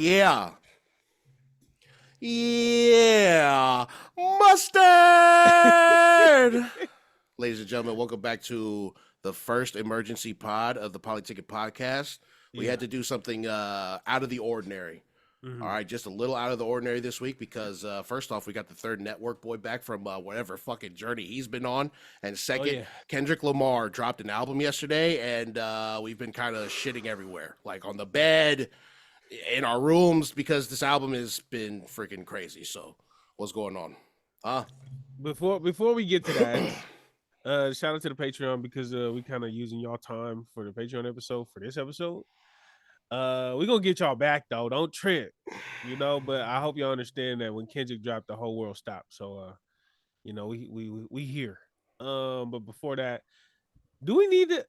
Yeah. Yeah. Mustard. Ladies and gentlemen, welcome back to the first emergency pod of the Polytickin podcast. We had to do something out of the ordinary. Mm-hmm. All right, just a little out of the ordinary this week because first off, we got the third network boy back from whatever fucking journey he's been on. And second, Kendrick Lamar dropped an album yesterday, and we've been kind of shitting everywhere, like on the bed, in our rooms, because this album has been freaking crazy. So what's going on? Before we get to that, shout out to the Patreon because we kind of using y'all time for the Patreon episode for this episode. We're gonna get y'all back though. Don't trip, but I hope y'all understand that when Kendrick dropped, the whole world stopped. So we here. But before that, do we need to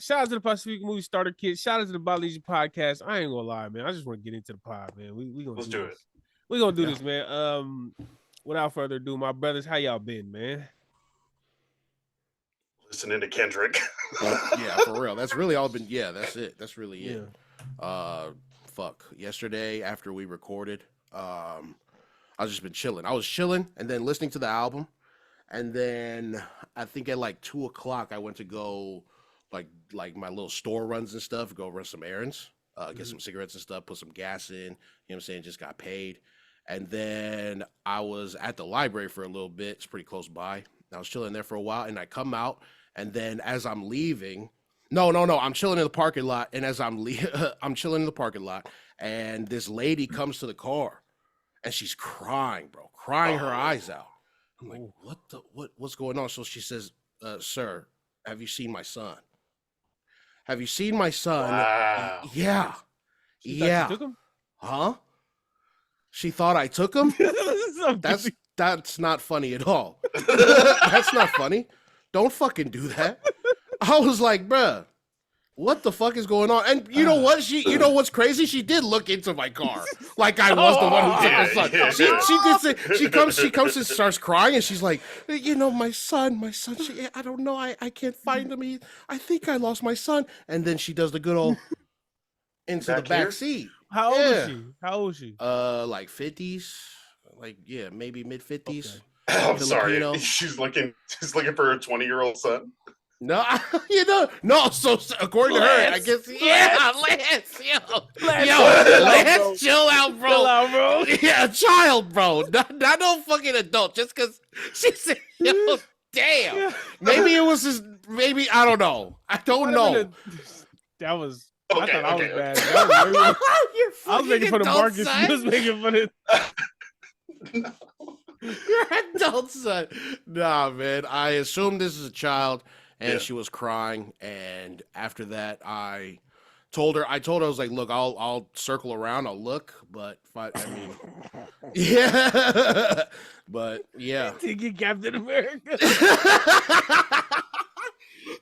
shout out to the Pacific Movie Starter Kit, shout out to the Polytickin podcast. I ain't gonna lie, man. I just want to get into the pod, man. We gonna do this. We're gonna do this, man. Without further ado, my brothers, how y'all been, man? Listening to Kendrick. Yeah, for real. That's really all been. Yeah, that's it. That's really it. Yesterday after we recorded, I just been chilling. I was chilling and then listening to the album, and then I think at like 2:00 I went to go like my little store runs and stuff, go run some errands, get some cigarettes and stuff, put some gas in. You know what I'm saying? Just got paid. And then I was at the library for a little bit. It's pretty close by. I was chilling there for a while, and I come out, and then as I'm leaving, I'm chilling in the parking lot, and as I'm chilling in the parking lot, and this lady comes to the car, and she's crying, bro, crying her eyes out. I'm like, what's going on? So she says, sir, have you seen my son? Have you seen my son? Wow. Yeah. She thought you took him? Huh? She thought I took him? That's not funny at all. That's not funny. Don't fucking do that. I was like, bruh, what the fuck is going on? And you know what? What's crazy? She did look into my car like I was the one who took her son. Yeah. She did say, she comes and starts crying, and she's like, my son. I don't know. I can't find him. I think I lost my son. And then she does the good old into the back seat. How old is she? Like 50s, maybe mid 50s. Okay. I'm sorry. She's looking for a 20-year-old son. No, no. So according to her, I guess, Lance, chill out, bro. Yeah, a child, bro, not no fucking adult. Just because she said, damn. Yeah. Maybe it was his. Maybe I don't know. I don't know. That was. Okay, I thought I was bad. I was making fun of Marcus. Son. He was making fun of. You're an adult son. Nah, man. I assumed this is a child, and she was crying. And after that, I told her, I was like, look, I'll circle around, I'll look, but yeah, but yeah. Thinking Captain America.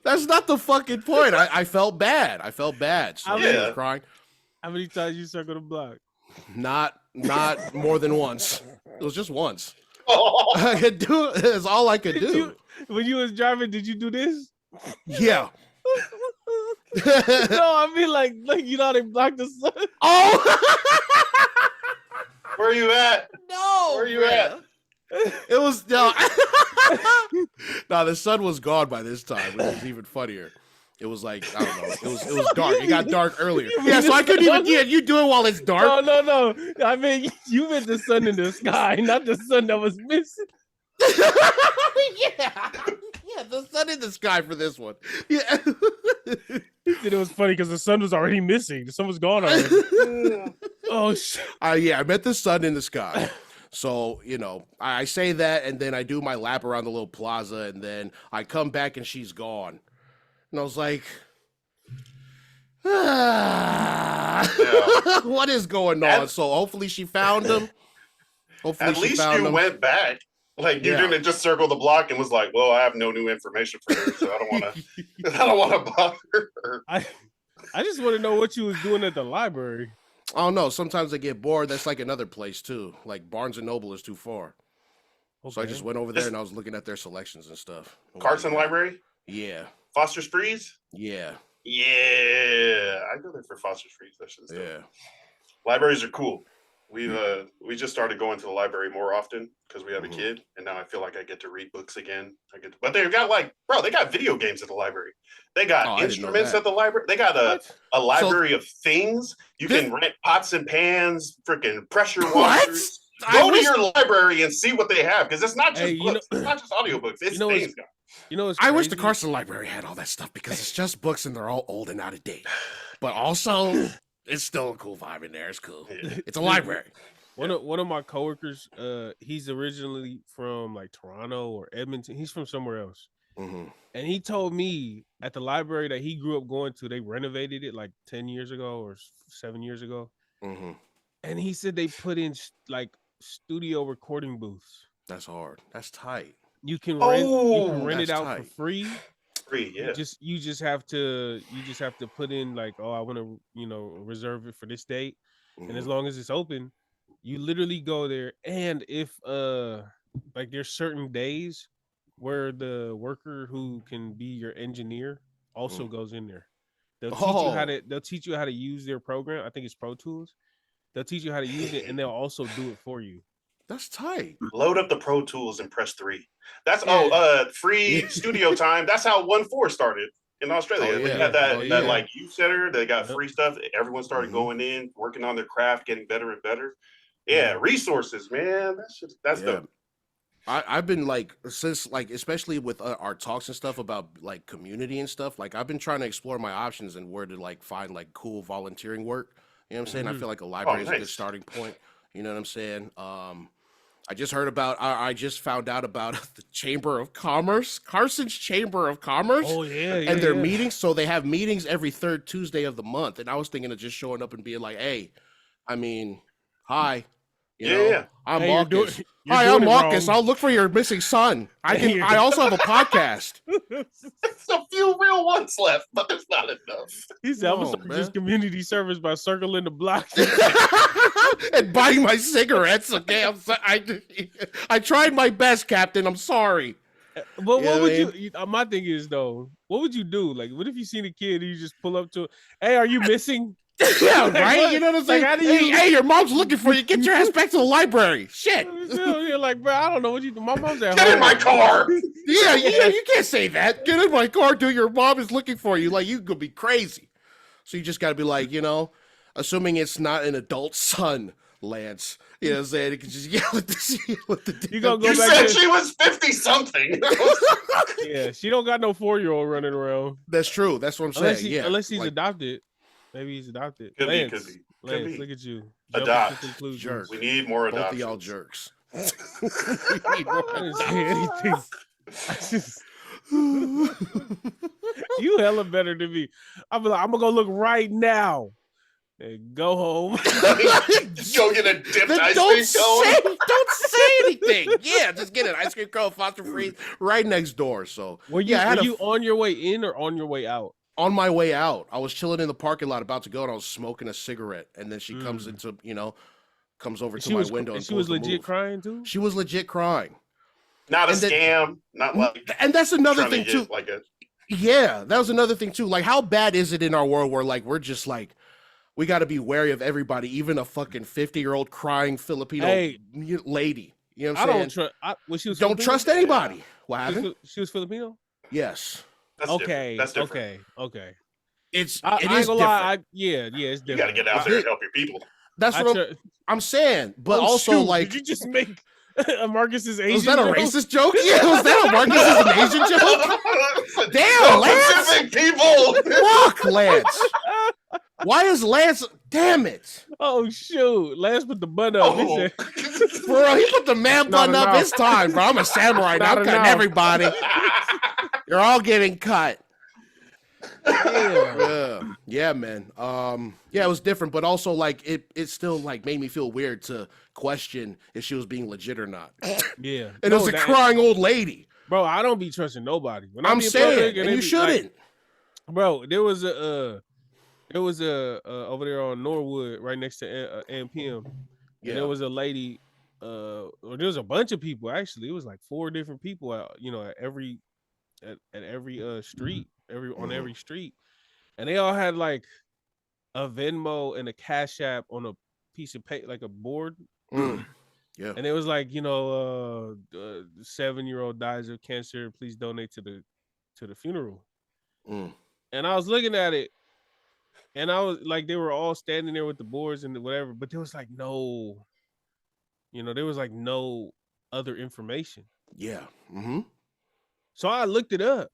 That's not the fucking point. I felt bad. So I was crying. How many times you circled the block? Not more than once. It was just once. I could do it. It's all I could do. When you was driving, did you do this? Yeah. No, I mean like you know how they block the sun. Oh. Where are you at? No. Where are you at? It was no. No, the sun was gone by this time, which is even funnier. It was like, I don't know. It was dark. It got dark earlier. Yeah, so I couldn't even. Yeah, you do it while it's dark. No. I mean, you meant the sun in the sky, not the sun that was missing. Yeah, the sun in the sky for this one. Yeah. He said it was funny because the sun was already missing. The sun was gone already. Oh shit. Yeah, I met the sun in the sky. So, I say that, and then I do my lap around the little plaza, and then I come back, and she's gone. And I was like, what is going on? So hopefully she found him. At least you went back. Like, you didn't just circle the block and was like, well, I have no new information for her, so I don't want to bother her. I just want to know what you was doing at the library. I don't know. Sometimes I get bored. That's like another place too. Like Barnes and Noble is too far. Okay. So I just went over there and I was looking at their selections and stuff. Carson Library? Yeah. Foster's Freeze? Yeah. Yeah, I go there for Foster Street sessions. Yeah, libraries are cool. We just started going to the library more often because we have a kid, and now I feel like I get to read books again. But they've got they got video games at the library. They got instruments at the library. They got a library of things. You can rent pots and pans, freaking pressure washers. Go to your library and see what they have, because it's not just books. It's not just audiobooks. It's things. I wish the Carson Library had all that stuff, because it's just books and they're all old and out of date. But also, it's still a cool vibe in there. It's cool. Yeah. It's a library. One of my coworkers, he's originally from like Toronto or Edmonton. He's from somewhere else. And he told me at the library that he grew up going to, they renovated it like 10 years ago or 7 years ago. And he said they put in like studio recording booths. That's hard. That's tight. You can rent it out tight. for free. Yeah. You just have to put in like, oh, I want to, reserve it for this date. And as long as it's open, you literally go there. And if like there's certain days where the worker who can be your engineer also goes in there. They'll teach you how to use their program. I think it's Pro Tools. They'll teach you how to use it, and they'll also do it for you. That's tight. Load up the Pro Tools and press 3. That's free studio time. That's how 1.4 started in Australia. They had that like youth center. They got free stuff. Everyone started going in, working on their craft, getting better and better. Yeah, resources, man. That's dope. I've been like, since like, especially with our talks and stuff about like community and stuff, like I've been trying to explore my options and where to like find like cool volunteering work. You know what I'm saying? I feel like a library is a good starting point. You know what I'm saying? I just found out about the Chamber of Commerce, Carson's Chamber of Commerce. Oh yeah, and their meetings. So they have meetings every third Tuesday of the month. And I was thinking of just showing up and being like, hey, I mean, hi. You know, I'm Marcus. Hi, I'm Marcus. I'll look for your missing son. I also have a podcast. There's a few real ones left, but there's not enough. He's just community service by circling the block and buying my cigarettes. Okay, I tried my best, Captain. I'm sorry. But what would you? My thing is though, what would you do? Like, what if you seen a kid and you just pull up to it? Hey, are you missing? Yeah, right. You know what I'm saying? Like, hey, your mom's looking for you. Get your ass back to the library. Shit. You're like, bro, I don't know what you do. My mom's at home. Get in my car. Yeah, you can't say that. Get in my car, dude. Your mom is looking for you. Like, you could be crazy. So you just got to be like, assuming it's not an adult son, Lance. You know what I'm saying? You can just yell at the You gonna go you back said she was 50-something. Yeah, she don't got no 4-year-old running around. That's true. That's what I'm saying. Unless he's adopted. Maybe he's adopted. Could be. Lance, look at you. Adopt. Jerk. We need more adoptions. Both of y'all jerks. I didn't say anything. You hella better than me. I'm gonna go look right now. And go home. Go get a dipped ice cream cone. Don't say anything. Yeah, just get an ice cream cone, Foster Freeze, right next door. So were you on your way in or on your way out? On my way out, I was chilling in the parking lot about to go, and I was smoking a cigarette. And then she comes over to my window. And she was legit crying too? She was legit crying. Not a scam. Not like. And that's another thing too. Yeah, that was another thing too. Like, how bad is it in our world where like we're just like, we got to be wary of everybody, even a fucking 50-year-old crying Filipino lady. You know what I'm saying? Don't trust anybody. What happened? She was Filipino? Yes. That's okay. That's different. Okay. It is I ain't gonna lie. It's different. You gotta get out there and help your people. That's what I'm saying. But also, like, did you just make Marcus's Asian? Was that a joke? racist joke? Yeah, was that a Marcus's Asian joke? Damn, Lance. People. Fuck, Lance. Why is Lance? Damn it! Oh shoot, Lance put the bun up. He said, bro, he put the man bun up this time, bro. I'm a samurai now. I'm cutting everybody. You're all getting cut. Yeah, man. Yeah, it was different, but also like it still like made me feel weird to question if she was being legit or not. Yeah, and it was a crying old lady. Bro, I don't be trusting nobody. When I'm saying, and you shouldn't. Like, bro, there was a over there on Norwood, right next to AMPM. Yeah, there was a lady. There was a bunch of people actually. It was like 4 different people. At every street, on every street, and they all had like a Venmo and a Cash App on a piece of paper, like a board. Yeah. And it was like, 7-year-old dies of cancer. Please donate to the funeral. And I was looking at it, and I was like, they were all standing there with the boards and whatever, but there was like no, there was like no other information. Yeah. So I looked it up.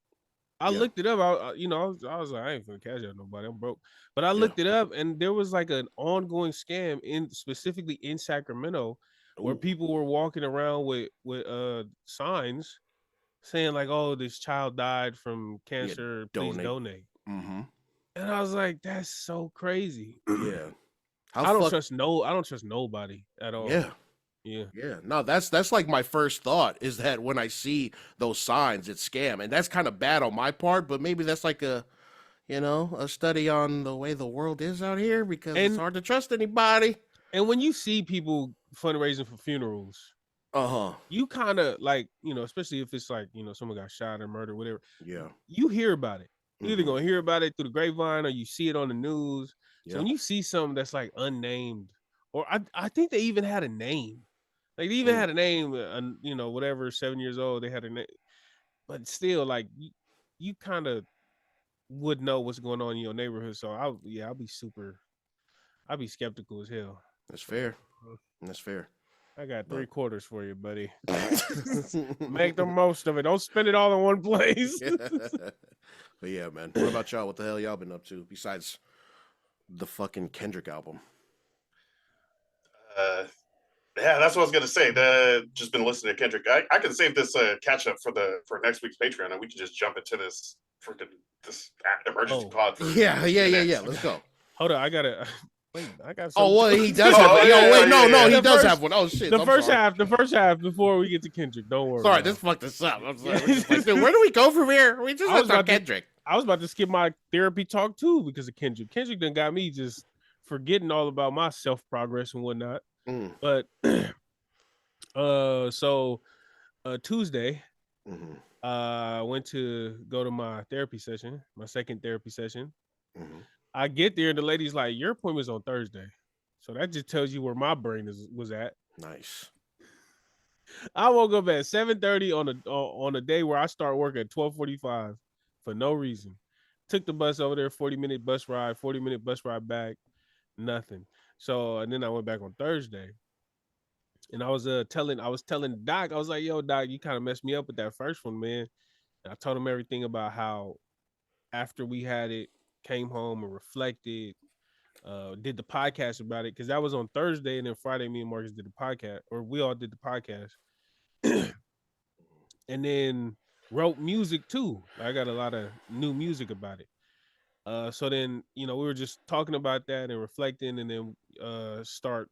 I looked it up. I was like, I ain't finna cash out nobody. I'm broke. But I looked it up, and there was like an ongoing scam specifically in Sacramento, where people were walking around with signs saying like, "Oh, this child died from cancer. Please donate." And I was like, "That's so crazy." Yeah. I don't trust nobody at all. Yeah. Yeah. No, that's like my first thought is that when I see those signs, it's scam, and that's kind of bad on my part. But maybe that's like a study on the way the world is out here, because it's hard to trust anybody. And when you see people fundraising for funerals, you kind of like, especially if it's like, someone got shot or murdered, whatever. Yeah. You hear about it. You're either gonna hear about it through the grapevine or you see it on the news. So when you see something that's like unnamed, or I think they even had a name. Like they even had a name, whatever, 7 years old, they had a name. But still, like you kind of would know what's going on in your neighborhood. So I'll be skeptical as hell. That's fair. That's fair. I got 3/4 for you, buddy. Make the most of it. Don't spend it all in one place. But yeah, man. What about y'all? What the hell y'all been up to besides the fucking Kendrick album? Yeah, that's what I was gonna say. Just been listening to Kendrick. I can save this catch up for next week's Patreon, and we can just jump into this emergency pod. Yeah. Let's go. Hold on, I gotta. Wait, I got. Oh well, he does have one. No, he does have one. Oh shit. The first half before we get to Kendrick. Don't worry. Sorry, this fucked us up. I'm sorry. Dude, where do we go from here? We just went on Kendrick. I was about to skip my therapy talk too because of Kendrick. Kendrick done got me just forgetting all about my self progress and whatnot. But so Tuesday, I went to go to my therapy session, my second therapy session. I get there and the lady's like, "Your appointment's on Thursday." So that just tells you where my brain was at. Nice. I woke up at 7:30 on a day where I start work at 12:45 for no reason. Took the bus over there, 40-minute bus ride, 40-minute bus ride back, nothing. So and then I went back on Thursday. And I was telling Doc, I was like, "Yo, Doc, you kind of messed me up with that first one, man." And I told him everything about how after we had it, came home and reflected, did the podcast about it, because that was on Thursday, and then Friday me and Marcus did the podcast, or we all did the podcast. And then wrote music too. I got a lot of new music about it. So then, we were just talking about that and reflecting, and then start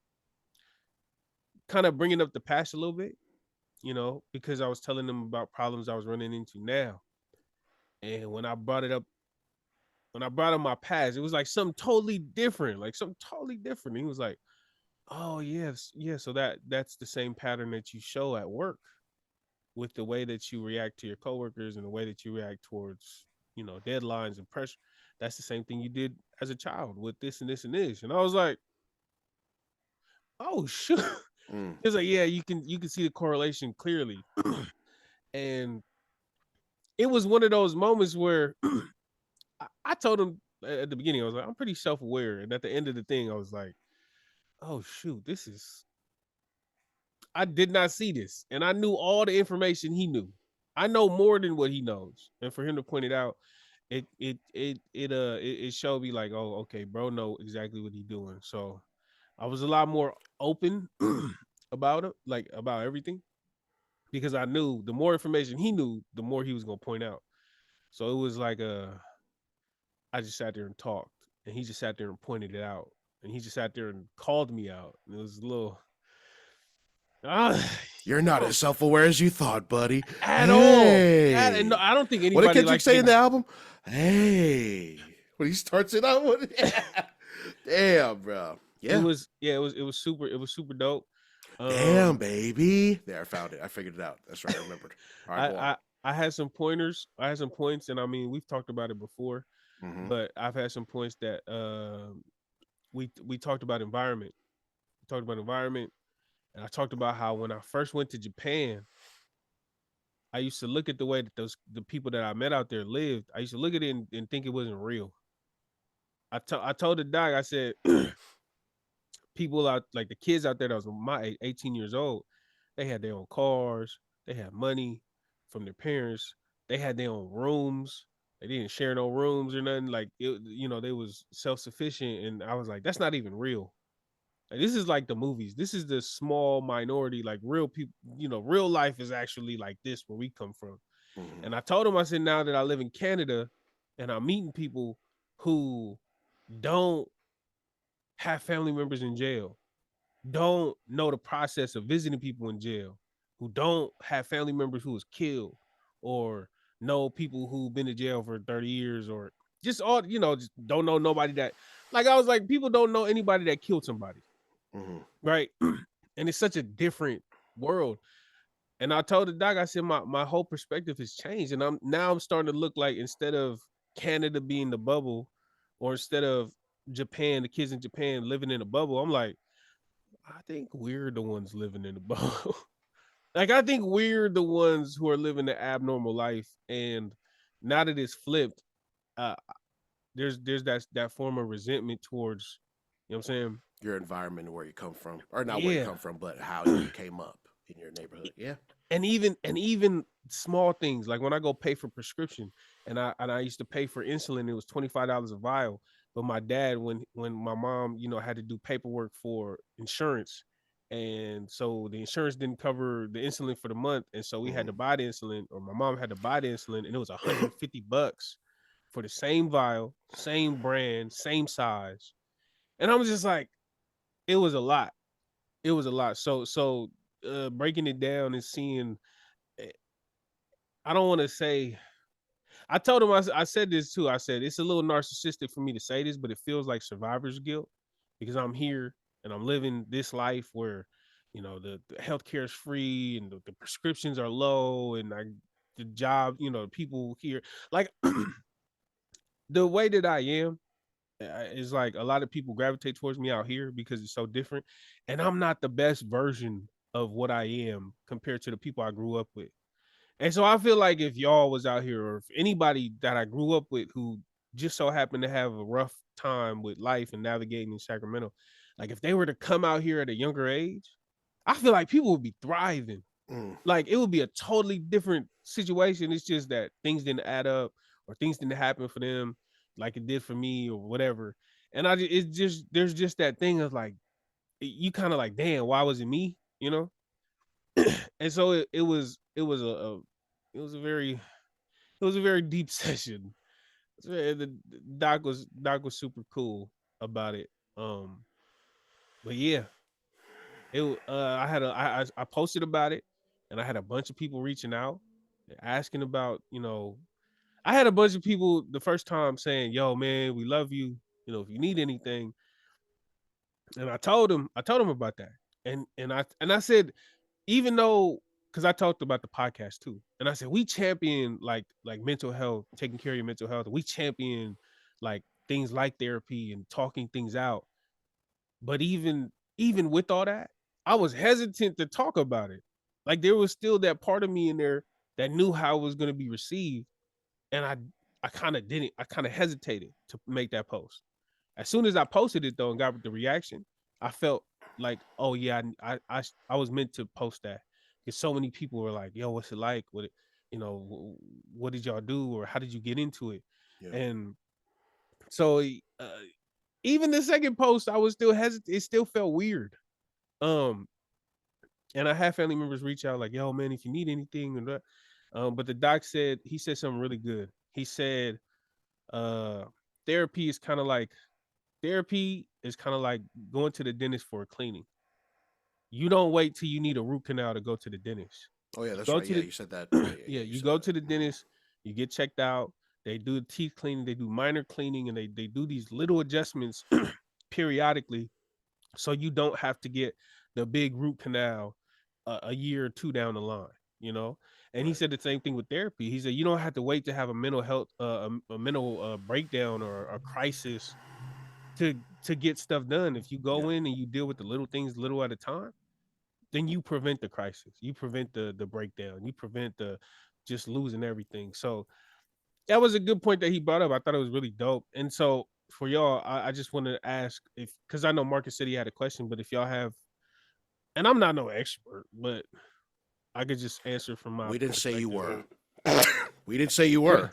kind of bringing up the past a little bit, because I was telling them about problems I was running into now. And when I brought up my past, it was like something totally different, And he was like, "Oh yes, yeah. So that's the same pattern that you show at work, with the way that you react to your coworkers and the way that you react towards, deadlines and pressure. That's the same thing you did as a child with this and this and this." And I was like, "Oh shit." He was like, "Yeah, you can see the correlation clearly." And it was one of those moments where I told him at the beginning, I was like, "I'm pretty self-aware." And at the end of the thing, I was like, "Oh shoot, I did not see this." And I knew all the information he knew. I know more than what he knows. And for him to point it out, it showed me like, "Oh, okay, bro know exactly what he's doing." So I was a lot more open about it, like about everything, because I knew the more information he knew, the more he was gonna point out. So it was like I just sat there and talked, and he just sat there and pointed it out, and he just sat there and called me out. And it was a little. You're not as self-aware as you thought, buddy. At all. And no, I don't think anybody. What did Kendrick say in the album? Hey, when he starts it out with it. Damn, bro. Yeah. It was super dope. Damn, baby. There, I found it. I figured it out. That's right. I remembered. All right, I had some pointers. I had some points, and I mean, we've talked about it before. but I've had some points that we talked about environment. We talked about environment, and I talked about how when I first went to Japan, I used to look at the way that the people that I met out there lived. I used to look at it and think it wasn't real. I told the doc, I said, people out like the kids out there that was my age, 18 years old, they had their own cars, they had money from their parents, they had their own rooms. They didn't share no rooms or nothing. Like they was self-sufficient. And I was like, that's not even real. Like, this is like the movies. This is the small minority, like real people, real life is actually like this where we come from. And I told him, I said, now that I live in Canada and I'm meeting people who don't have family members in jail, don't know the process of visiting people in jail, who don't have family members who was killed, or know people who've been to jail for 30 years, or just all, just don't know nobody that, like, I was like, people don't know anybody that killed somebody. Right. And it's such a different world. And I told the doc, I said, my whole perspective has changed. And I'm starting to look like, instead of Canada being the bubble, or instead of Japan, the kids in Japan living in a bubble, I'm like, I think we're the ones living in the bubble. Like, I think we're the ones who are living the abnormal life. And now that it's flipped, uh, there's that form of resentment towards, you know what I'm saying? Your environment, where you come from, or not where you Yeah. come from, but how you came up in your neighborhood. Yeah. And even small things, like when I go pay for prescription, and I used to pay for insulin, it was $25 a vial. But my dad, when my mom, had to do paperwork for insurance, and so the insurance didn't cover the insulin for the month, and so we had to buy the insulin, or my mom had to buy the insulin, and it was $150 for the same vial, same brand, same size. And I was just like, it was a lot. It was a lot. So breaking it down and seeing, I don't want to say, I told him, I said this too. I said, it's a little narcissistic for me to say this, but it feels like survivor's guilt, because I'm here and I'm living this life where, the healthcare is free, and the prescriptions are low, and the job, people here, like, the way that I am, is like a lot of people gravitate towards me out here because it's so different. And I'm not the best version of what I am compared to the people I grew up with. And so I feel like if y'all was out here, or if anybody that I grew up with who just so happened to have a rough time with life and navigating in Sacramento, like if they were to come out here at a younger age, I feel like people would be thriving. Like it would be a totally different situation. It's just that things didn't add up, or things didn't happen for them like it did for me, or whatever. And it's just, there's just that thing of like, you kind of like, damn, why was it me? And so it was a very deep session. The doc was super cool about it. But yeah, I posted about it, and I had a bunch of people reaching out, asking about, I had a bunch of people the first time saying, yo man, we love you, if you need anything. And I told him about that. And I said, even though, because I talked about the podcast too, and I said, we champion like mental health, taking care of your mental health. We champion like things like therapy and talking things out. But even with all that, I was hesitant to talk about it. Like there was still that part of me in there that knew how it was going to be received, and I kind of didn't. I kind of hesitated to make that post. As soon as I posted it though and got the reaction, I felt like, oh yeah, I was meant to post that, because so many people were like, yo, what's it like? What did y'all do, or how did you get into it? Yeah. And so even the second post, I was still hesitant. It still felt weird. And I had family members reach out like, yo man, if you need anything, but the doc said, he said something really good. He said, therapy is kind of like going to the dentist for a cleaning. You don't wait till you need a root canal to go to the dentist. Oh yeah, that's right. Yeah, you said that. Yeah, you go to the dentist, you get checked out. They do teeth cleaning, they do minor cleaning, and they do these little adjustments periodically, so you don't have to get the big root canal a year or two down the line. And he said the same thing with therapy. He said you don't have to wait to have a mental health, a mental breakdown or a crisis to get stuff done. If you go in and you deal with the little things little at a time, then you prevent the crisis. You prevent the breakdown. You prevent the just losing everything. So that was a good point that he brought up. I thought it was really dope. And so for y'all, I just wanted to ask if, because I know Marcus said he had a question, but if y'all have, and I'm not no expert, but I could just answer from my. We didn't say you perspective. were. We didn't say you were.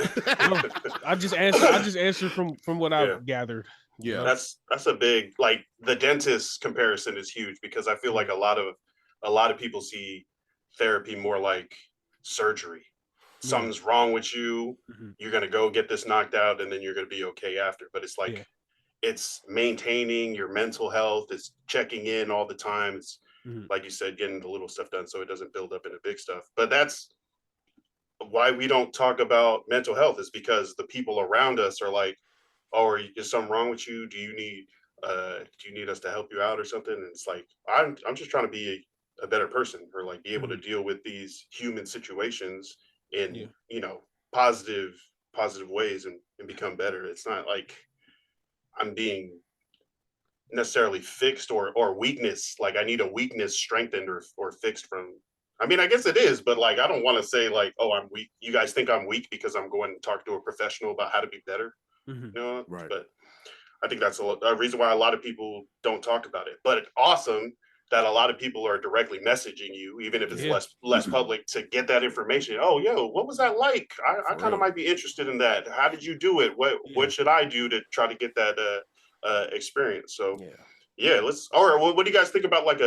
No, I just answered from what I've gathered. Yeah, that's a big, like, the dentist comparison is huge, because I feel like a lot of people see therapy more like surgery. Something's wrong with you. You're gonna go get this knocked out, and then you're gonna be okay after. But it's like it's maintaining your mental health. It's checking in all the time. It's like you said, getting the little stuff done so it doesn't build up into big stuff. But that's why we don't talk about mental health, is because the people around us are like, "Oh, is something wrong with you? Do you need us to help you out or something?" And it's like, I'm just trying to be a better person, or like be able to deal with these human situations in positive ways and become better. It's not like I'm being necessarily fixed or weakness, like I need a weakness strengthened or fixed from. I mean, I guess it is, but like I don't want to say like, oh, I'm weak. You guys think I'm weak because I'm going to talk to a professional about how to be better. Right. But I think that's a reason why a lot of people don't talk about it. But it's awesome that a lot of people are directly messaging you, even if it's less public, to get that information. Oh, yo, what was that like? I kind of might be interested in that. How did you do it? What should I do to try to get that experience? So what do you guys think about like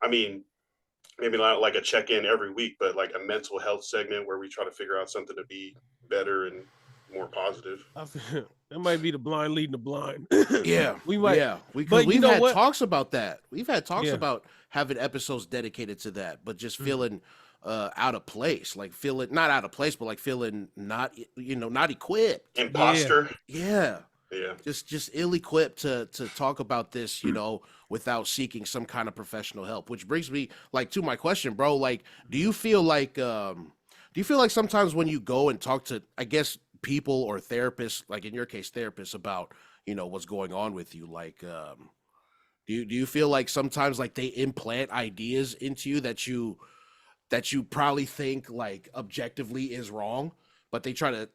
maybe not like a check-in every week, but like a mental health segment where we try to figure out something to be better and more positive? That might be the blind leading the blind. We might. Yeah, we've had talks about that. We've had talks about having episodes dedicated to that, but just feeling out of place, like feeling not out of place, but like feeling not equipped. Imposter. Yeah. Just ill-equipped to talk about this, without seeking some kind of professional help. Which brings me like to my question, bro. Like, do you feel like sometimes when you go and talk to, I guess, people or therapists, like in your case, therapists, about what's going on with you, like do you feel like sometimes like they implant ideas into you that you probably think like objectively is wrong, but they try to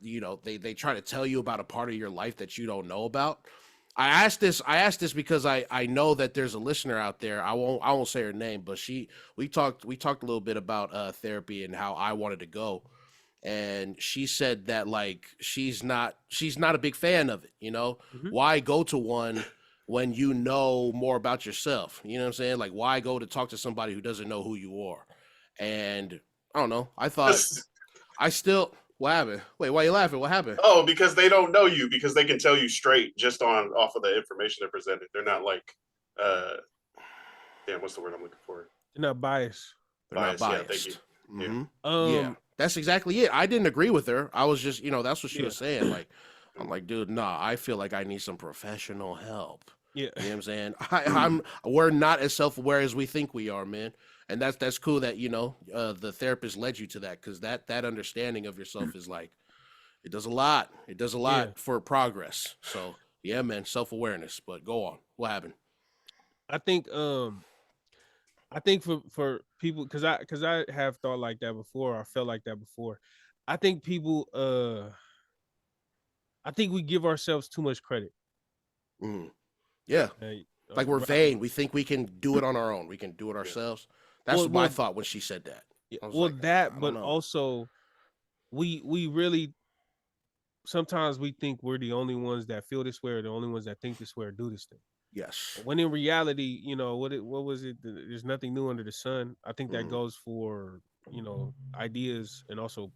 they try to tell you about a part of your life that you don't know about? I asked this because I know that there's a listener out there. I won't say her name, but we talked a little bit about therapy and how I wanted to go. And she said that like she's not a big fan of it. Why go to one when you know more about yourself? You know what I'm saying? Like, why go to talk to somebody who doesn't know who you are? And I don't know. I thought what happened? Wait, why are you laughing? What happened? Oh, because they don't know you, because they can tell you straight just off of the information they're presented. They're not like what's the word I'm looking for? They're not biased. They're not biased. Yeah, thank you. Mm-hmm. That's exactly it. I didn't agree with her. I was just, that's what she was saying. Like, I'm like, dude, nah, I feel like I need some professional help. Yeah. You know what I'm saying? We're not as self-aware as we think we are, man. And that's cool that, the therapist led you to that, because that understanding of yourself is like, it does a lot. It does a lot for progress. So yeah, man, self-awareness. But go on. What happened? I think for people, because I have thought like that before, I felt like that before. I think people I think we give ourselves too much credit. Yeah. Like we're vain. We think we can do it on our own. We can do it ourselves. That's my thought when she said that. Well, like, but also we really sometimes we think we're the only ones that feel this way, or the only ones that think this way or do this thing. Yes. When in reality, what was it? There's nothing new under the sun. I think that goes for, ideas, and also,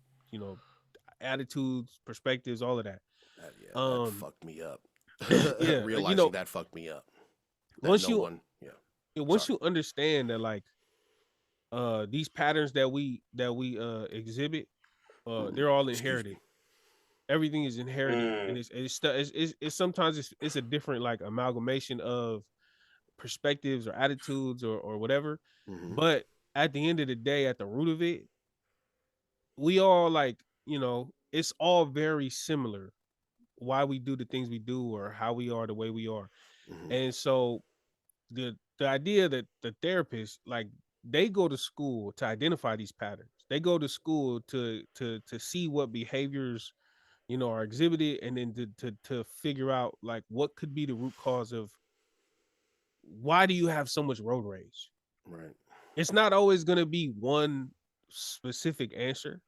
attitudes, perspectives, all of that. That fucked me up. Realizing that fucked me up. Once you understand that, like, these patterns that we exhibit, they're all inherited. Everything is inherited, and it's sometimes it's a different, like, amalgamation of perspectives or attitudes or whatever. But at the end of the day, at the root of it, we all like, it's all very similar why we do the things we do or how we are the way we are. Mm-hmm. And so the idea that the therapist, like, they go to school to identify these patterns. They go to school to see what behaviors, are exhibited, and then to figure out like what could be the root cause of why do you have so much road rage. Right. It's not always going to be one specific answer.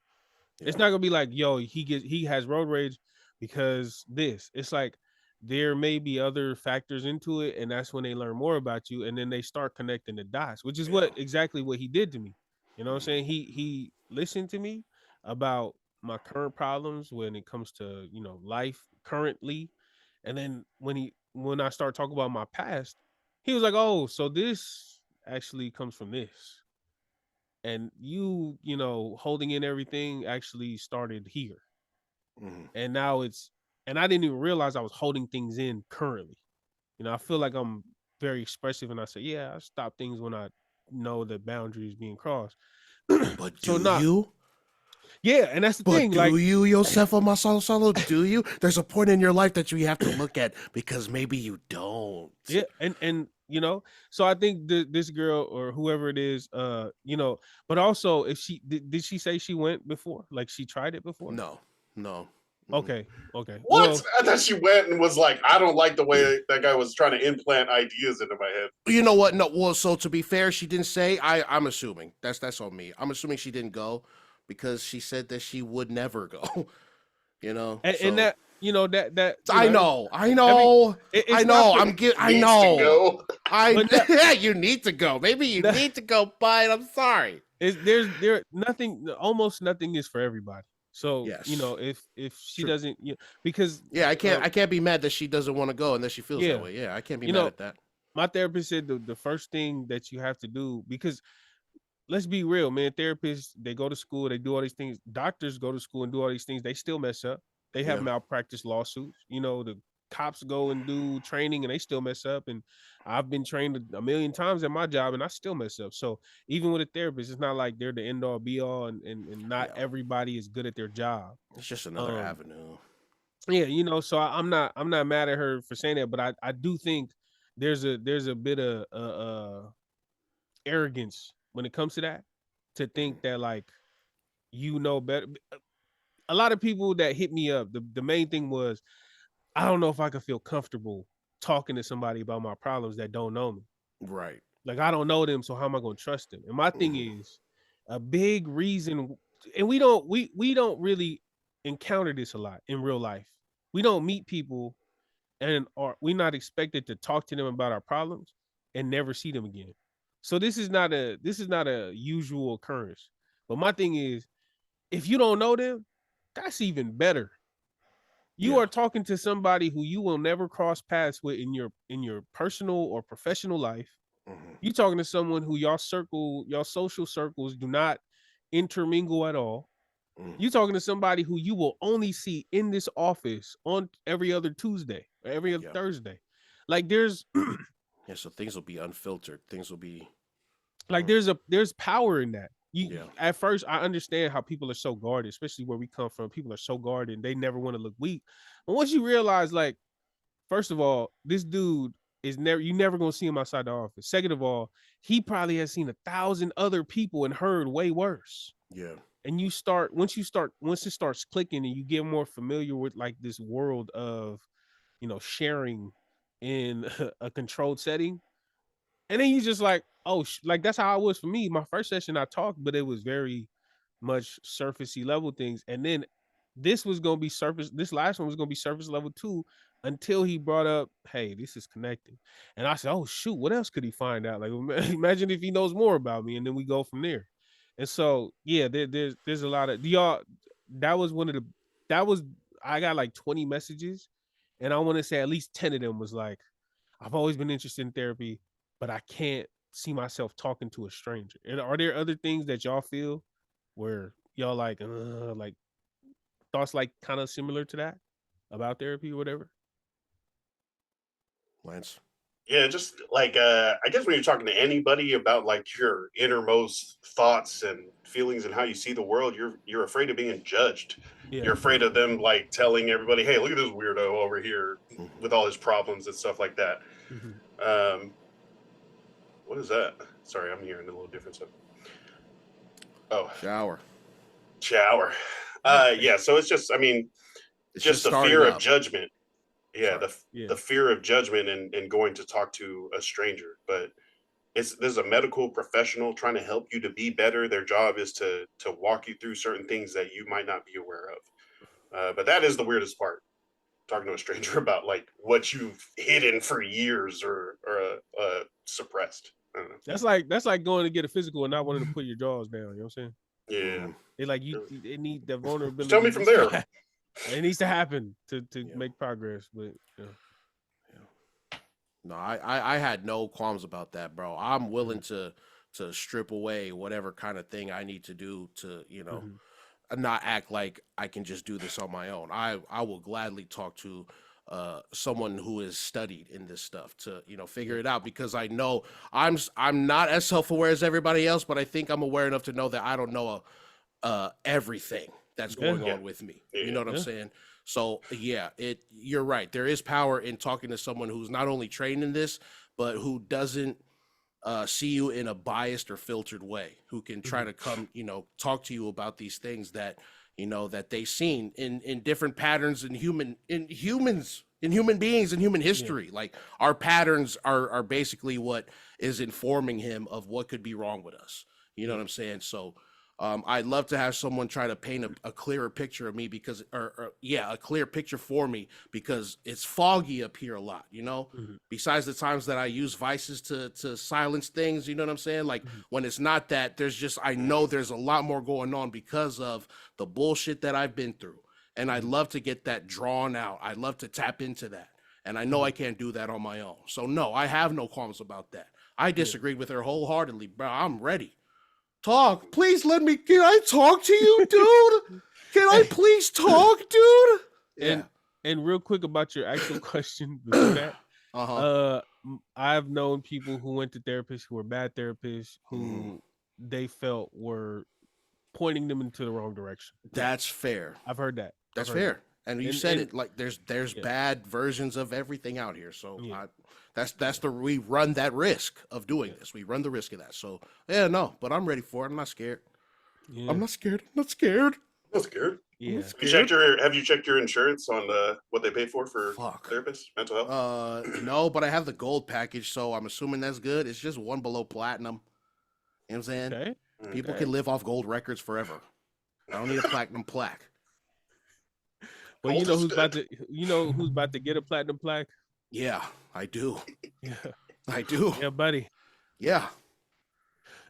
Yeah. It's not gonna be like, yo, he has road rage because this. It's like there may be other factors into it, and that's when they learn more about you, and then they start connecting the dots, which is exactly what he did to me. You know what I'm saying? He listened to me about my current problems when it comes to, life currently. And then when I start talking about my past, he was like, oh, so this actually comes from this, and holding in everything actually started here. Mm-hmm. And now and I didn't even realize I was holding things in currently. I feel like I'm very expressive, and I say, yeah, I stop things when I know the boundary is being crossed. But So do you? Yeah, and that's the But thing. do Like, you, Yosefo Masalo? Do you? There's a point in your life that you have to look at because maybe you don't. yeah, and so I think this girl or whoever it is, but also if she did she say she went before? Like she tried it before? No. Okay. What? Well, I thought she went and was like, I don't like the way that guy was trying to implant ideas into my head. You know what? No. Well, so to be fair, she didn't say. I'm assuming that's on me. I'm assuming she didn't go because she said that she would never go. and that that I know. I mean, it's not for, I Needs to know. go. Yeah, you need to go. Maybe you need to go, but I'm sorry. There nothing, almost nothing is for everybody. So Yes. If she True. doesn't, because Yeah, I can't be mad that she doesn't want to go and that she feels that way. Yeah, I can't be mad at that. My therapist said the first thing that you have to do, because let's be real, man. Therapists, they go to school, they do all these things. Doctors go to school and do all these things. They still mess up. They have malpractice lawsuits. The cops go and do training and they still mess up. And I've been trained a million times at my job and I still mess up. So even with a therapist, it's not like they're the end all be all, and not everybody is good at their job. It's just another avenue. Yeah, so I'm not mad at her for saying that, but I do think there's a bit of arrogance when it comes to that, to think that like better. A lot of people that hit me up, the main thing was, I don't know if I could feel comfortable talking to somebody about my problems that don't know me. Right. Like, I don't know them, so how am I going to trust them? And my thing is, a big reason, and we don't really encounter this a lot in real life. We don't meet people and we're not expected to talk to them about our problems and never see them again. So this is not a usual occurrence. But my thing is, if you don't know them, that's even better. You are talking to somebody who you will never cross paths with in your personal or professional life. You talking to someone who y'all social circles do not intermingle at all. You talking to somebody who you will only see in this office on every other Tuesday or every other Thursday. Like there's so things will be unfiltered. Things will be like there's power in that. At first I understand how people are so guarded, especially where we come from. People are so guarded and they never want to look weak. But once you realize, like, first of all, this dude is never gonna see him outside the office. Second of all, he probably has seen 1,000 other people and heard way worse. Yeah. And once it starts clicking and you get more familiar with like this world of, sharing in a controlled setting, and then you just like, oh, like that's how it was for me. My first session I talked, but it was very much surfacey level things. And then this was gonna be surface. This last one was gonna be surface level too, until he brought up, "Hey, this is connecting," and I said, "Oh shoot, what else could he find out? Like, imagine if he knows more about me." And then we go from there. And so, yeah, there's a lot of y'all. That was one of the. That was I got like 20 messages, and I want to say at least 10 of them was like, "I've always been interested in therapy, but I can't see myself talking to a stranger." And are there other things that y'all feel where y'all like thoughts like kind of similar to that about therapy or whatever? Lance. Yeah, just like I guess when you're talking to anybody about like your innermost thoughts and feelings and how you see the world, you're afraid of being judged. Yeah. You're afraid of them like telling everybody, "Hey, look at this weirdo over here with all his problems and stuff like that." Mm-hmm. What is that? Sorry, I'm hearing a little different stuff. Oh, Shower. Yeah. So it's just, I mean, It's just the starting fear of up. judgment. Yeah, Yeah. the fear of judgment and going to talk to a stranger. But there's a medical professional trying to help you to be better. Their job is to walk you through certain things that you might not be aware of. But that is the weirdest part. Talking to a stranger about like what you've hidden for years or suppressed. I don't know. That's like going to get a physical and not wanting to put your jaws down. You know what I'm saying? Yeah. It like it need that vulnerability. Tell me from there. It needs to happen to make progress. But no, I had no qualms about that, bro. I'm willing to strip away whatever kind of thing I need to do to, not act like I can just do this on my own. I will gladly talk to someone who is studied in this stuff to figure it out, because I know I'm not as self-aware as everybody else, but I think I'm aware enough to know that I don't know everything that's going on with me. You know what I'm saying? So yeah, you're right. There is power in talking to someone who's not only trained in this, but who doesn't see you in a biased or filtered way, who can try to come, talk to you about these things that, that they've seen in different patterns in human beings and human history. Like our patterns are basically what is informing him of what could be wrong with us. You know what I'm saying? So I'd love to have someone try to paint a clearer picture of me, because, a clear picture for me, because it's foggy up here a lot, besides the times that I use vices to silence things, you know what I'm saying? Like when it's not that, I know there's a lot more going on because of the bullshit that I've been through. And I'd love to get that drawn out. I'd love to tap into that. And I know I can't do that on my own. So no, I have no qualms about that. I disagreed with her wholeheartedly, bro. I'm ready. Talk. Please can I talk to you, dude? Can I please talk, dude? Yeah. And real quick about your actual question before that. I've known people who went to therapists who were bad therapists who they felt were pointing them into the wrong direction. That's fair. I've heard that. That's fair. And you said it, like there's bad versions of everything out here. So we run that risk of doing this. We run the risk of that. So but I'm ready for it. I'm not scared. Yeah. I'm not scared. Not scared. Yeah. Have you checked your insurance on what they pay for therapists, mental health? No, but I have the gold package, so I'm assuming that's good. It's just one below platinum. You know what I'm saying? Okay. People can live off gold records forever. I don't need a platinum plaque. Well, you know who's about to get a platinum plaque? Yeah, I do. Yeah, I do. Yeah, buddy. Yeah.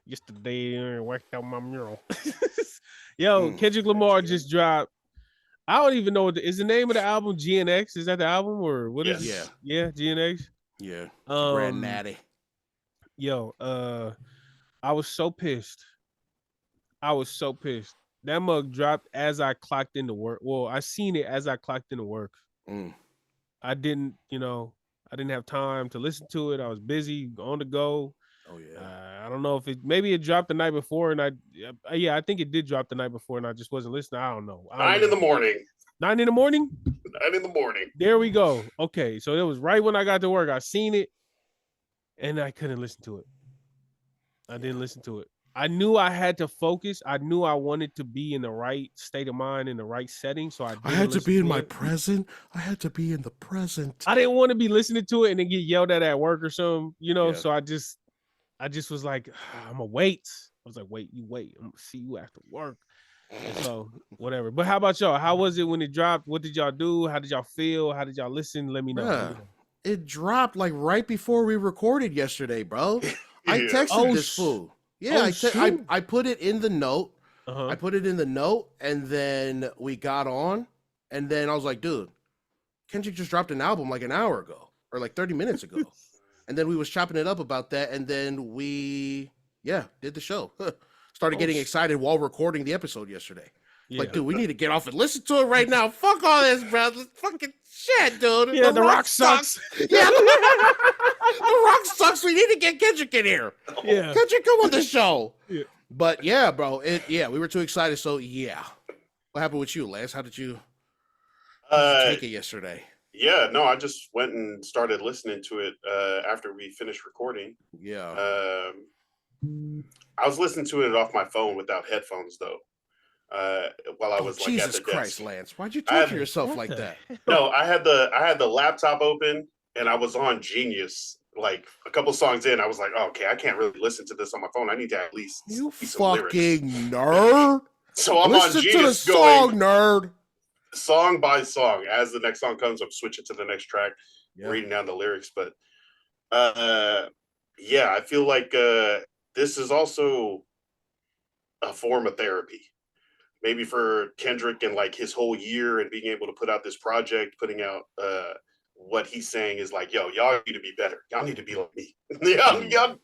Yesterday, I worked on my mural. Yo, Kendrick Lamar just dropped. I don't even know what is the name of the album. GNX, is that the album or what is it? Yeah, GNX. Yeah. Grand Natty. Yo, I was so pissed. That mug dropped as I clocked into work. Well, I seen it as I clocked into work. I didn't have time to listen to it. I was busy on the go. Oh yeah. I don't know if maybe it dropped the night before, and I think it did drop the night before, and I just wasn't listening. I don't know. 9 in the morning. 9 in the morning? 9 in the morning. There we go. Okay, so it was right when I got to work. I seen it, and I couldn't listen to it. I didn't listen to it. I knew I had to focus. I knew I wanted to be in the right state of mind, in the right setting. So I had to be in my present. I had to be in the present. I didn't want to be listening to it and then get yelled at work or something, So I just was like, I'm gonna wait. I was like, wait. I'm gonna see you after work. And so whatever. But how about y'all? How was it when it dropped? What did y'all do? How did y'all feel? How did y'all listen? Let me know. It dropped like right before we recorded yesterday, bro. I texted this fool. Yeah, I put it in the note. I put it in the note, and then we got on, and then I was like, dude, Kendrick just dropped an album like an hour ago, or like 30 minutes ago. And then we was chopping it up about that, and then we, did the show. Started getting excited while recording the episode yesterday. Yeah. Like, dude, we need to get off and listen to it right now. Fuck all this, bro. Fucking shit, dude. Yeah, the rock sucks. Yeah. The Rock sucks. We need to get Kendrick in here. Yeah. Kendrick, come on the show. Yeah. But yeah, bro. We were too excited. So yeah. What happened with you, Lance? How did you take it yesterday? Yeah, no, I just went and started listening to it after we finished recording. Yeah. I was listening to it off my phone without headphones though. While I was Jesus at the Christ, desk. Lance, why'd you torture yourself like that? No, I had the laptop open and I was on Genius. Like a couple songs in, I was like, oh, okay, I can't really listen to this on my phone. I need to at least you see some fucking lyrics. nerd. So I'm Listen on Genius to the song, going nerd. song by song. As the next song comes, I'm switching to the next track, Yeah. reading down the lyrics. But yeah, I feel like this is also a form of therapy. Maybe for Kendrick and like his whole year and being able to put out this project, putting out what he's saying is like, yo, y'all need to be better. Y'all need to be like me. y'all,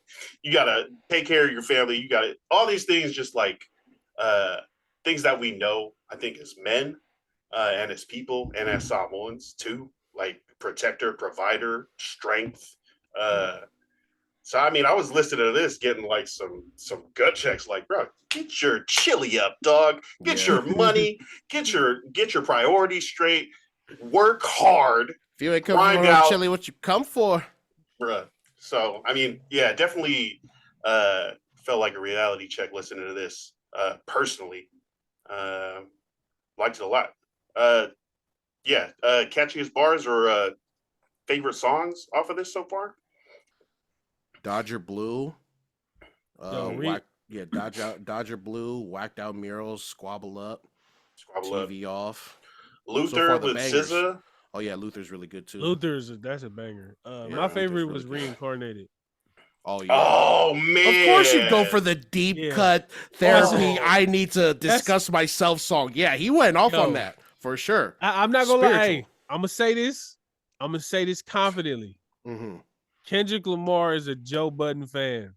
you gotta take care of your family. You gotta all these things, just like things that we know, I think, as men and as people and as Samoans too, like protector, provider, strength. So I mean, I was listening to this, getting like some gut checks. Like, bro, get your chili up, dog. Get your money. Get your priorities straight. Work hard. If you ain't come for chili, what you come for, bruh? So I mean, yeah, definitely felt like a reality check listening to this. Personally, liked it a lot. Yeah, catchiest bars or favorite songs off of this so far. Dodger Blue. Dodger Blue, Whacked Out Murals, Squabble Up, TV Off. Luther with SZA. Oh yeah, Luther's really good too. That's a banger. My favorite was Reincarnated. Oh yeah. Oh man. Of course you go for the deep cut therapy. I need to discuss myself song. Yeah, he went off on that for sure. I'm not gonna lie. Hey, I'm gonna say this. I'm gonna say this confidently. Mm-hmm. Kendrick Lamar is a Joe Budden fan.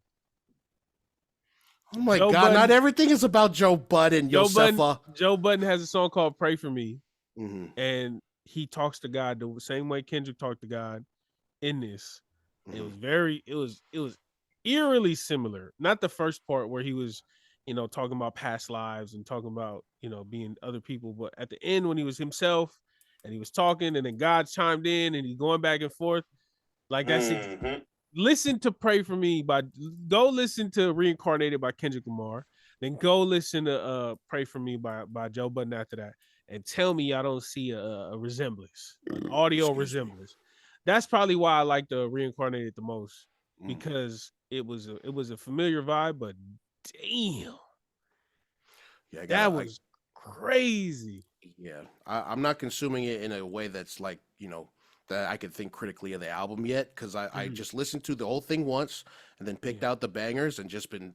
Oh my God! Not everything is about Joe Budden, Josefa. Joe Budden has a song called "Pray for Me," and he talks to God the same way Kendrick talked to God in this. It was eerily similar. Not the first part where he was, talking about past lives and talking about, being other people, but at the end when he was himself and he was talking and then God chimed in and he's going back and forth. Like that's it. Listen to "Pray for Me" go listen to "Reincarnated" by Kendrick Lamar, then go listen to "Pray for Me" by Joe Budden after that, and tell me y'all don't see a resemblance, an audio resemblance. That's probably why I like the "Reincarnated" the most, because it was a familiar vibe, but damn, that was crazy. Yeah, I'm not consuming it in a way that's like, that I could think critically of the album yet, because I just listened to the whole thing once and then picked out the bangers and just been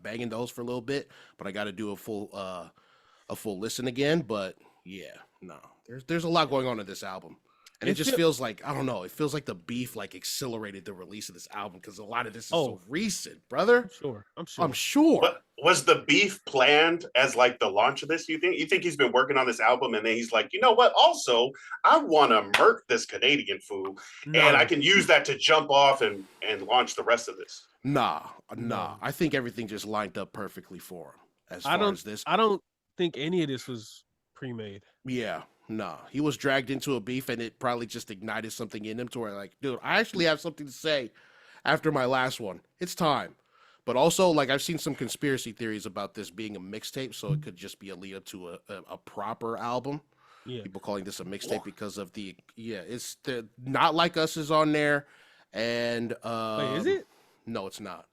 banging those for a little bit. But I got to do a full listen again. But yeah, no, there's a lot going on in this album, and it just feels like, I don't know, it feels like the beef like accelerated the release of this album, because a lot of this is so recent, brother. I'm sure. But was the beef planned as like the launch of this? You think he's been working on this album and then he's like, you know what? Also, I want to murk this Canadian fool, and I can use that to jump off and launch the rest of this. Nah. I think everything just lined up perfectly for him. I don't think any of this was pre-made. Yeah. No, he was dragged into a beef and it probably just ignited something in him to where, like, dude, I actually have something to say after my last one. It's time. But also, like, I've seen some conspiracy theories about this being a mixtape, so it could just be a lead up to a proper album. Yeah. People calling this a mixtape because of it's the Not Like Us is on there, and wait, is it? No, it's not.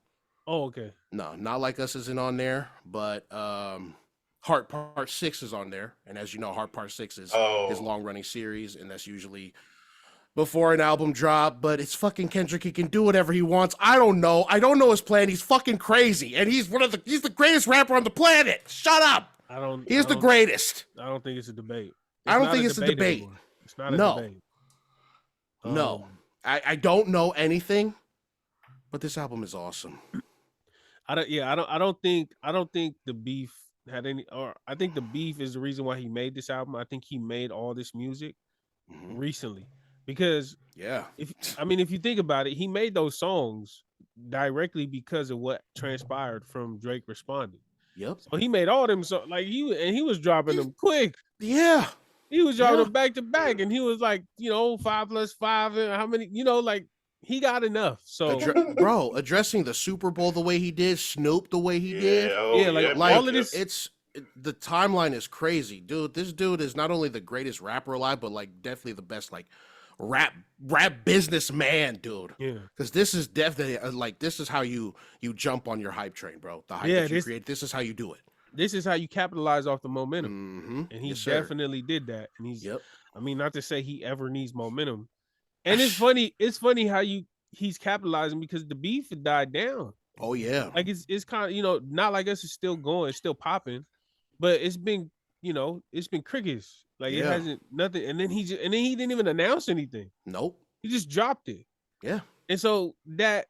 Oh, okay. No, Not Like Us isn't on there, but Heart Part 6 is on there, and as you know, Heart Part 6 is his long-running series, and that's usually before an album drop. But it's fucking Kendrick. He can do whatever he wants. I don't know his plan. He's fucking crazy, and he's the greatest rapper on the planet. Shut up. He's the greatest. I don't think it's a debate. I don't think it's a debate. Anymore. It's not a debate. No. I don't know anything, but this album is awesome. I don't think the beef had any, or I think the beef is the reason why he made this album. I think he made all this music recently. because Yeah. if you think about it, he made those songs directly because of what transpired from Drake responding. Yep. So he made all them so like he was dropping them quick. Yeah. He was dropping them back to back, and he was like, 5 + 5, and how many, like he got enough. So bro, addressing the Super Bowl the way he did, Snoop the way he did. All of this. The timeline is crazy, dude. This dude is not only the greatest rapper alive, but like definitely the best like rap businessman, dude. Yeah, because this is definitely this is how you jump on your hype train, bro. The hype that you create. This is how you do it. This is how you capitalize off the momentum, and he definitely did that. And he's, I mean, not to say he ever needs momentum. And it's funny. It's funny how he's capitalizing because the beef had died down. Oh yeah, like it's kind of not like us. It's still going. It's still popping. But it's been, it's been crickets. Like it hasn't nothing. And then he didn't even announce anything. Nope. He just dropped it. Yeah. And so that,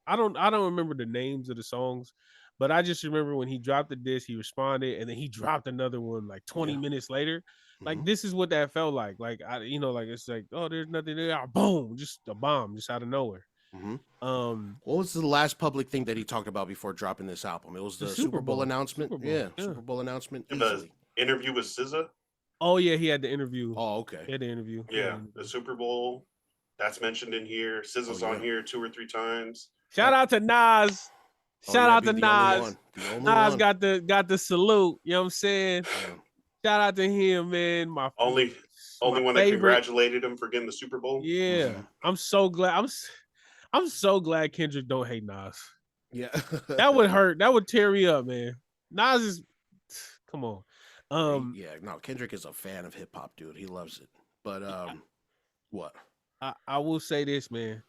I don't remember the names of the songs, but I just remember when he dropped the disc, he responded, and then he dropped another one like 20 minutes later. Like this is what that felt like. Like it's like, oh, there's nothing there. Boom, just a bomb, just out of nowhere. What was the last public thing that he talked about before dropping this album? It was the Super Bowl announcement. Super Bowl announcement. And the interview with SZA. Oh yeah, he had the interview. Oh okay. He had the interview. Yeah, the Super Bowl. That's mentioned in here. SZA's on here 2 or 3 times. Shout out to Nas. Shout out to Nas. Nas got the salute. You know what I'm saying? Shout out to him, man. My only one that congratulated him for getting the Super Bowl. Yeah, I'm so glad. I'm so glad Kendrick don't hate Nas. Yeah, that would hurt. That would tear me up, man. Nas is, come on. No, Kendrick is a fan of hip hop, dude. He loves it. But what? I will say this, man.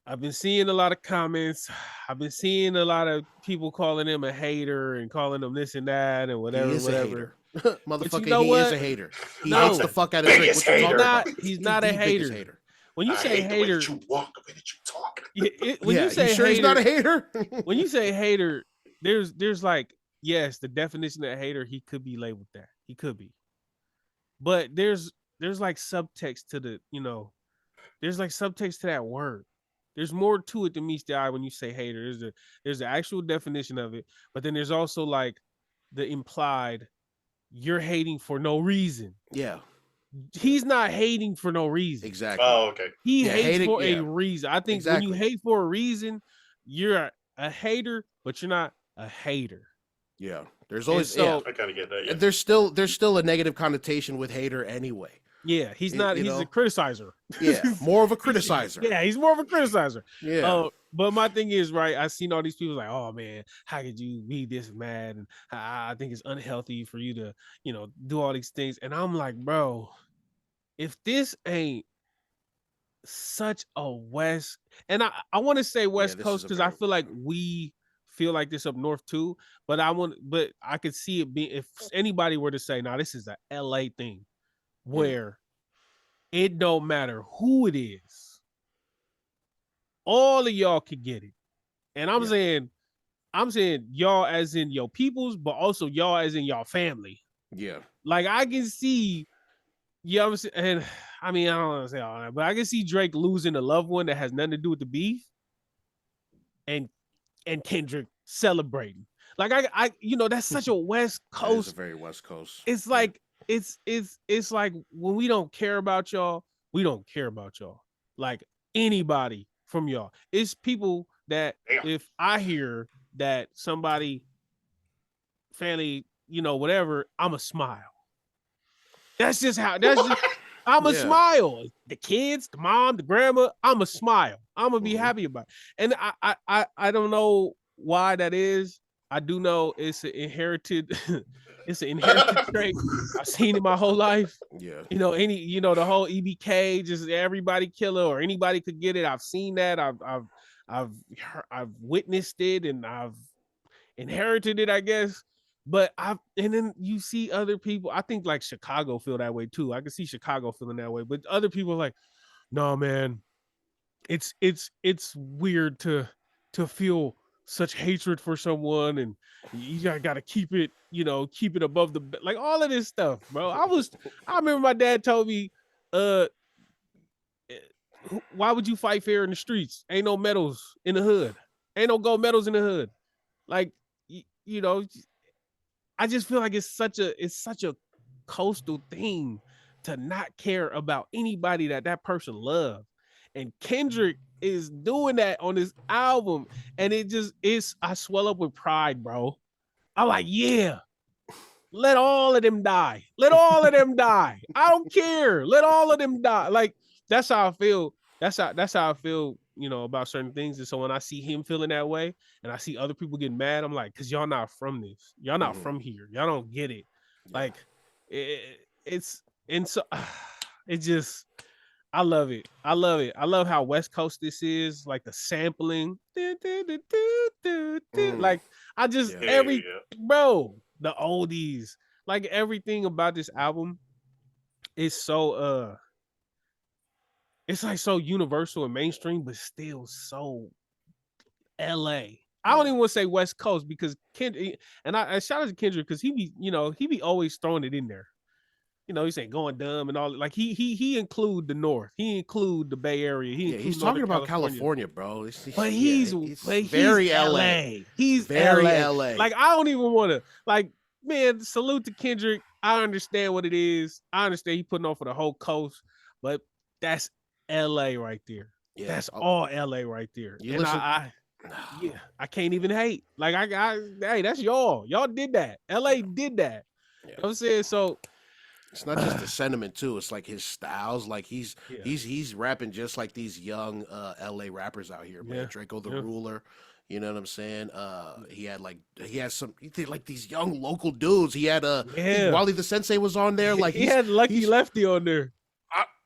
I've been seeing a lot of comments. I've been seeing a lot of people calling him a hater and calling him this and that and whatever. He is whatever. A hater. Motherfucker, he is a hater. He hates the fuck out of Drake. He's not a hater. When you say hater, the way that you walk, the way that you talk. When you say hater, he's not a hater. When you say hater, there's like, yes, the definition of hater, he could be labeled that. He could be. But there's like subtext to the, there's like subtext to that word. There's more to it than meets the eye when you say hater. There's the actual definition of it, but then there's also like the implied you're hating for no reason. Yeah. He's not hating for no reason. Exactly. Oh, okay. He hates for a reason. I think when you hate for a reason, you're a hater, but you're not a hater. Yeah. There's always I kind of get that. Yeah. There's still a negative connotation with hater anyway. Yeah, he's not. He's a criticizer. Yeah, more of a criticizer. Yeah, he's more of a criticizer. Yeah. But my thing is, right, I've seen all these people like, oh man, how could you be this mad? And I think it's unhealthy for you to, do all these things. And I'm like, bro, if this ain't such a West, and I want to say West Coast because I feel like we feel like this up north too. But I could see it being, if anybody were to say, nah, this is a LA thing, where it don't matter who it is, all of y'all could get it. And I'm saying y'all as in your peoples, but also y'all as in y'all family. Yeah. Like I can see, I'm saying, and I mean, I don't want to say all that, but I can see Drake losing a loved one that has nothing to do with the beef, and Kendrick celebrating. Like I that's such a West Coast. It's a very West Coast. It's like it's like when we don't care about y'all, we don't care about y'all. Like anybody from y'all. It's people that if I hear that somebody family, whatever, I'm a smile. That's just I'm a smile. The kids, the mom, the grandma, I'm a smile. I'm gonna be happy about it. And I don't know why that is. I do know it's an inherited trait. I've seen it my whole life. Yeah. The whole EBK, just everybody killer or anybody could get it. I've seen that. I've witnessed it and I've inherited it, I guess. But and then you see other people. I think like Chicago feel that way too. I can see Chicago feeling that way. But other people are like, no, man, it's weird to feel such hatred for someone, and you gotta keep it, keep it above the, like all of this stuff, bro. I remember my dad told me why would you fight fair in the streets? Ain't no medals in the hood. Ain't no gold medals in the hood. Like, you know, I just feel like it's such a coastal thing to not care about anybody that person loves. And Kendrick is doing that on this album, and I swell up with pride, bro. I'm like, yeah, let all of them die. Let all of them die. I don't care. Let all of them die. Like, that's how I feel. That's how I feel, about certain things. And so when I see him feeling that way and I see other people getting mad, I'm like, because y'all not from this. Y'all not from here. Y'all don't get it. Yeah. Like, it's and so it just, I love it. I love it. I love how West Coast this is, like the sampling. Like, I just bro, the oldies, like everything about this album is so it's like so universal and mainstream, but still so LA. I don't even want to say West Coast because Kendrick, and I shout out to Kendrick because he be always throwing it in there. He's saying going dumb and all. Like he include the North, he include the Bay Area. He's talking about California, bro. But he's very LA. He's very LA. Like, I don't even want to. Like, man, salute to Kendrick. I understand what it is. I understand he putting on for the whole coast, but that's LA right there. Yeah, that's all LA right there. And I can't even hate. Like, hey, that's y'all. Y'all did that. LA did that. Yeah. You know what I'm saying? So it's not just the sentiment too. It's like his styles. Like he's rapping just like these young LA rappers out here, man. Draco the Ruler. You know what I'm saying? He had these young local dudes. He had Wally the Sensei was on there. Like he had Lucky Lefty on there.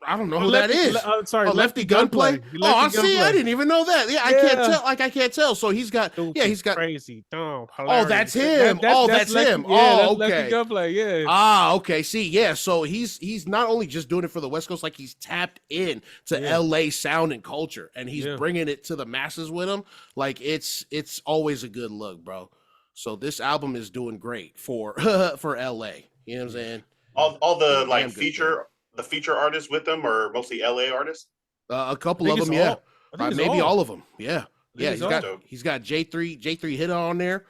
I don't know who that is. Sorry, Lefty Gunplay. I didn't even know that. Yeah, I can't tell. Like, I can't tell. So he's got crazy. Oh, that's him. That's him. Yeah, okay. Lefty Gunplay. Yeah. Okay. See, yeah. So he's not only just doing it for the West Coast, like he's tapped in to LA sound and culture, and he's bringing it to the masses with him. Like, it's always a good look, bro. So this album is doing great for LA. You know what I'm saying? All the like feature. The feature artists with them are mostly LA artists. A couple of them, maybe all of them. Yeah. He's got J3 Hitta on there.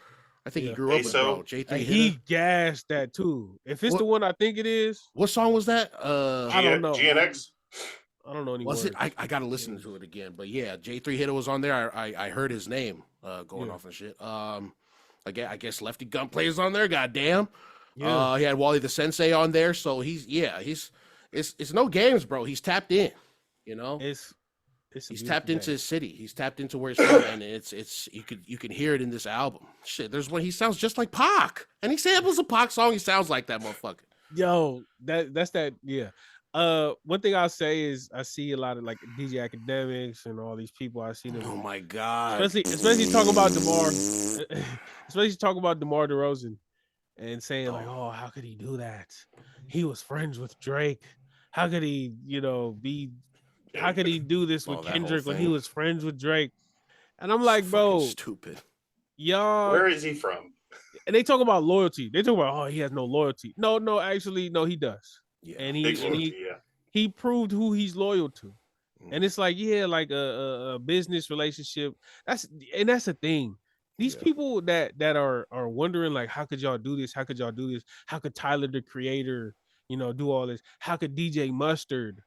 I think he grew up with bro. J3 Hitta. He gassed that too. If it's the one I think it is. What song was that? I don't know. GNX. I don't know anymore. Was it? I gotta listen to it again. But yeah, J3 Hitta was on there. I heard his name going off and shit. I guess Lefty Gunplay is on there. Goddamn. Yeah. He had Wally the Sensei on there. So he's It's no games, bro. He's tapped in, he's tapped into his city. He's tapped into where he's from, and it's you can hear it in this album. Shit, there's one he sounds just like Pac, and he samples a Pac song. He sounds like that motherfucker. Yo, that's that. Yeah. One thing I'll say is I see a lot of like DJ Academics and all these people. I see them. Oh my god. Especially talking about DeMar. Especially talking about DeMar DeRozan and saying like, oh, how could he do that? He was friends with Drake. How could he, how could he do this with Kendrick when he was friends with Drake? And I'm like, bro, stupid. Y'all, where is he from? And they talk about loyalty. They talk about, oh, he has no loyalty. No, actually, no, he does. Yeah. And he proved who he's loyal to. And it's like, like a business relationship. That's the thing. These people that are wondering like, how could y'all do this? How could y'all do this? How could Tyler the Creator, do all this? How could DJ Mustard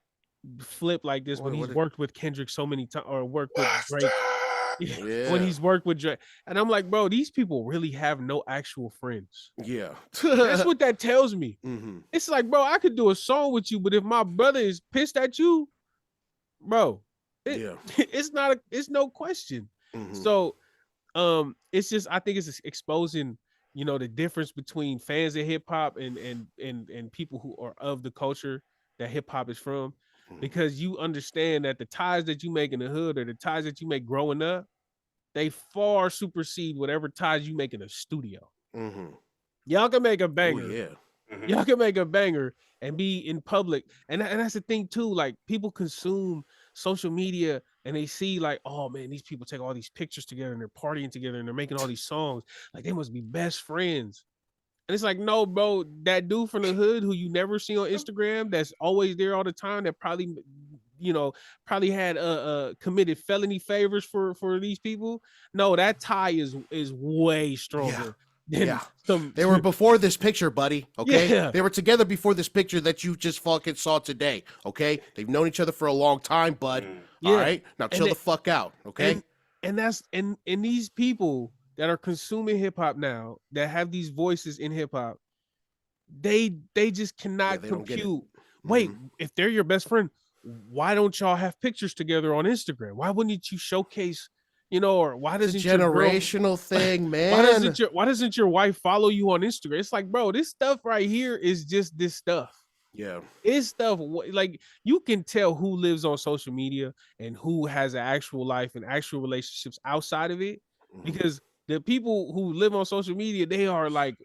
flip like this when he's worked with Kendrick so many times or worked with Drake? When he's worked with Drake. And I'm like, bro, these people really have no actual friends. Yeah. That's what that tells me. Mm-hmm. It's like, bro, I could do a song with you, but if my brother is pissed at you, bro, it's no question. Mm-hmm. So it's just, I think it's exposing, the difference between fans of hip hop and people who are of the culture that hip hop is from, because you understand that the ties that you make in the hood or the ties that you make growing up, they far supersede whatever ties you make in a studio. Mm-hmm. Y'all can make a banger. Oh, yeah. Mm-hmm. Y'all can make a banger and be in public. And that's the thing too. Like, people consume social media and they see like, oh man, these people take all these pictures together and they're partying together and they're making all these songs. Like, they must be best friends. And it's like, no, bro, that dude from the hood who you never see on Instagram, that's always there all the time, that probably, probably had committed felony favors for these people. No, that tie is way stronger than some. They were before this picture, buddy. Okay, Yeah. They were together before this picture that you just fucking saw today. Okay, they've known each other for a long time, bud. Yeah. All right, now chill the fuck out. Okay, and that's and these people that are consuming hip hop now, that have these voices in hip hop, they just cannot compute. Wait, if they're your best friend, why don't y'all have pictures together on Instagram? Why wouldn't you showcase, or why doesn't it's a generational thing, man? Why doesn't your wife follow you on Instagram? It's like, bro, this stuff right here is just this stuff. Yeah, it's stuff like you can tell who lives on social media and who has an actual life and actual relationships outside of it, because the people who live on social media, they are like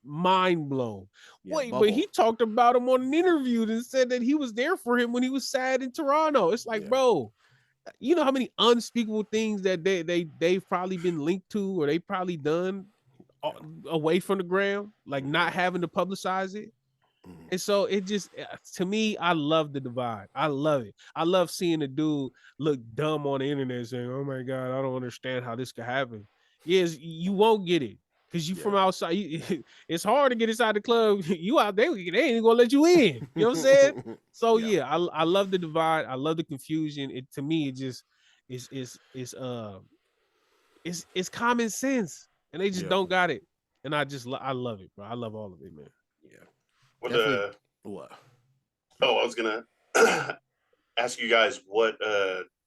mind blown. Wait, but he talked about him on an interview and said that he was there for him when he was sad in Toronto. It's like, bro, you know how many unspeakable things that they've probably been linked to, or they probably done away from the gram, like not having to publicize it. And so it just, to me, I love the divide. I love it. I love seeing a dude look dumb on the internet saying, "Oh my God, I don't understand how this could happen." Yes, you won't get it because you from outside. It's hard to get inside the club. You out there, they ain't gonna let you in. You know what I'm saying? So I love the divide. I love the confusion. It, to me, it just is common sense, and they just don't got it. And I love it, bro. I love all of it, man. Yeah. What? Oh, I was gonna ask you guys what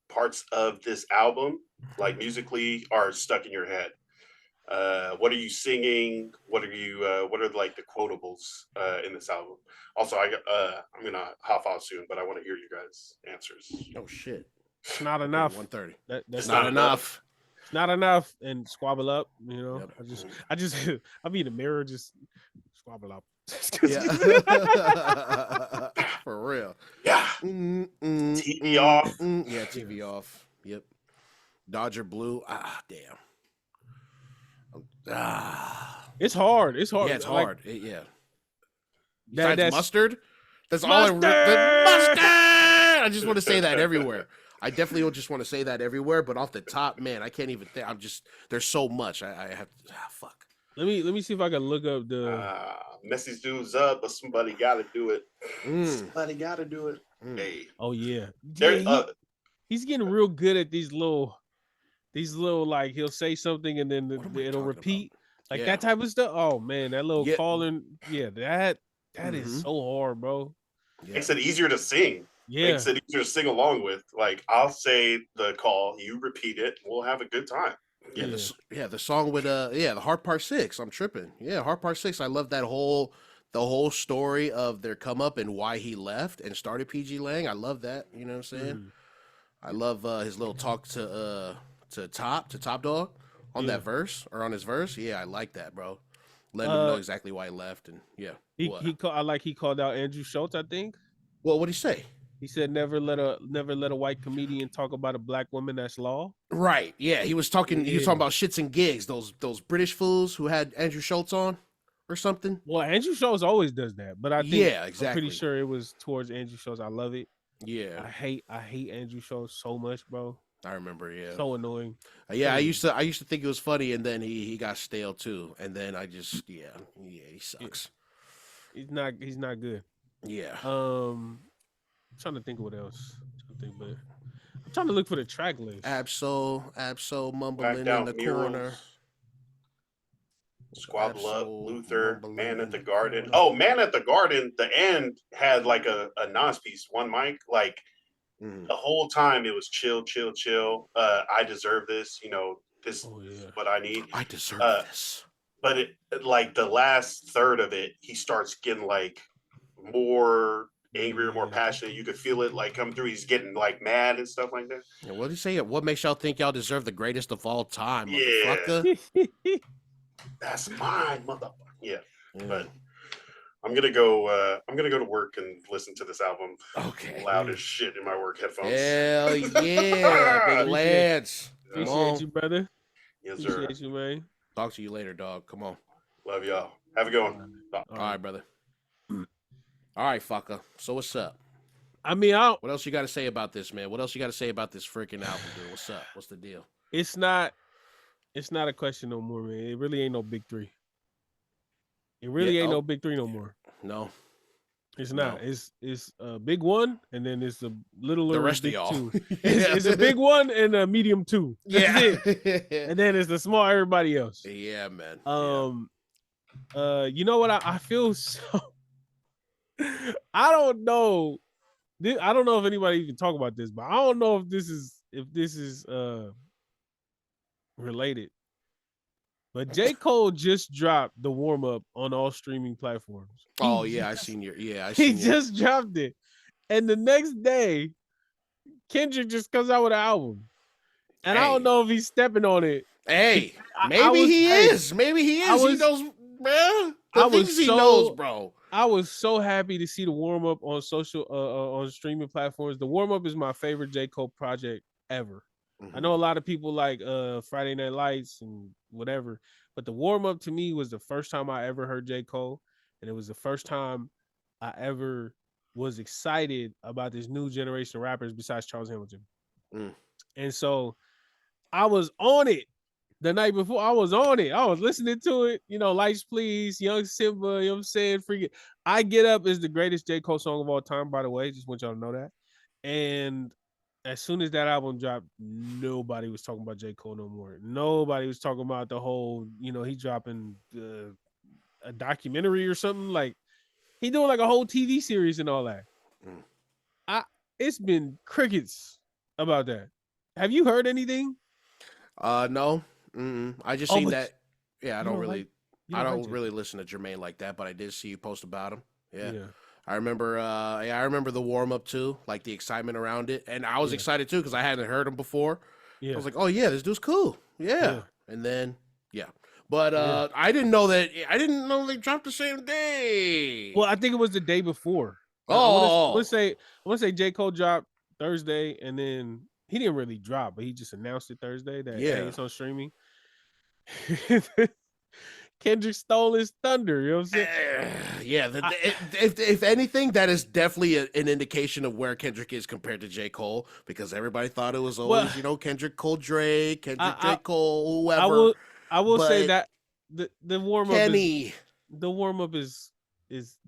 parts of this album, like musically, are stuck in your head. What are you singing? What are like the quotables in this album? Also, I'm gonna hop off soon, but I want to hear you guys' answers. Oh shit! It's not enough. 1:30. That's not enough. It's not enough. And squabble up. I be in the mirror, just squabble up. Yeah. For real. Yeah. TV off. Yeah, TV off. Yep. Dodger blue. Damn. It's hard. It's hard. Yeah, it's hard. Yeah. That's mustard. That's mustard! all. Mustard. I just want to say that everywhere. I definitely just want to say that everywhere. But off the top, man, I can't even think. There's so much. I have to. Fuck. Let me see if I can look up the Messi's dudes up, but somebody got to do it. Somebody got to do it. Hey. Oh yeah. He's getting real good at these little like he'll say something and then it'll repeat like that type of stuff. Oh man, that little calling. Yeah, that is so hard, bro. Makes it easier to sing. Yeah, makes it easier to sing along with. Like I'll say the call, you repeat it, we'll have a good time. The song with the Hard Part 6. I'm tripping. Yeah, Hard Part 6. I love the whole story of their come up and why he left and started PG Lang. I love that. You know what I'm saying? I love his little talk to Top Dog on that verse or on his verse. Yeah, I like that, bro. Let him know exactly why he left, and he called out Andrew Schultz, I think. Well, what'd he say? He said never let a white comedian talk about a black woman. That's law. Right. Yeah. He was talking about shits and gigs. Those British fools who had Andrew Schultz on or something. Well, Andrew Schultz always does that, but I think exactly. I'm pretty sure it was towards Andrew Schultz. I love it. Yeah. I hate Andrew Schultz so much, bro. I remember. Yeah. So annoying. Yeah. I used to think it was funny, and then he got stale too, and then I just he sucks. He's not good. Yeah. I'm trying to think of what else. I'm trying to look for the track list. Absol mumbling in the corner. Squabble Up, Luther, Man at the Garden. Oh, Man at the Garden, the end had like a Nas piece, one mic. Like the whole time it was chill. I deserve this. This is what I need. I deserve this. But it like the last third of it, he starts getting like more angrier, more passionate. You could feel it like come through. He's getting like mad and stuff like that. Yeah, what did he say? What makes y'all think y'all deserve the greatest of all time, yeah. motherfucker? That's mine, motherfucker. Yeah. But I'm gonna go to work and listen to this album. Okay. Loud as shit in my work headphones. Hell yeah, big Lance. Appreciate you, brother. Yes, sir. Appreciate you, man. Talk to you later, dog. Come on. Love y'all. Have a good one. All right, brother. All right, fucker. So what's up? I mean, what else you got to say about this, man? What else you got to say about this freaking album, dude? What's up? What's the deal? It's not a question no more, man. It really ain't no big three. It really ain't no big three no more. No. It's not. No. It's a big one, and then it's a littler the rest big of y'all. two. It's a big one and a medium two. That's it. And then it's the small everybody else. Yeah, man. You know what? I feel so. I don't know. I don't know if anybody even talk about this, but I don't know if this is related. But J. Cole just dropped the warm up on all streaming platforms. I seen He just dropped it. And the next day, Kendrick just comes out with an album. And I don't know if he's stepping on it. Hey, maybe he is. Maybe he is. He knows, man. The things he knows, bro. I was so happy to see the warm up on on streaming platforms. The warm up is my favorite J. Cole project ever. I know a lot of people like Friday Night Lights and whatever, but the warm up to me was the first time I ever heard J. Cole, and it was the first time I ever was excited about this new generation of rappers besides Charles Hamilton. And so I was on it the night before. I was on it. I was listening to it. You know, Lights Please, Young Simba, you know what I'm saying? Freaking I Get Up is the greatest J. Cole song of all time, by the way. Just want y'all to know that. And as soon as that album dropped, nobody was talking about J. Cole no more. Nobody was talking about the whole, you know, he dropping a documentary or something. Like, he doing like a whole TV series and all that. It's been crickets about that. Have you heard anything? No. I just seen that. Yeah, I don't really listen to Jermaine like that, but I did see you post about him. Yeah. I remember the warm up too, like the excitement around it, and I was excited too because I hadn't heard him before. I was like, oh yeah, this dude's cool. Yeah. And then but I didn't know that. I didn't know they dropped the same day. Well, I think it was the day before. I want to say J. Cole dropped Thursday, and then he didn't really drop, but he just announced it Thursday that hey, it's on streaming. Kendrick stole his thunder, you know what I'm saying? If anything, that is definitely an indication of where Kendrick is compared to J. Cole, because everybody thought it was always, Kendrick, Cole, Drake, J. Cole, whoever. I will say that the warm up Kenny. The warm up is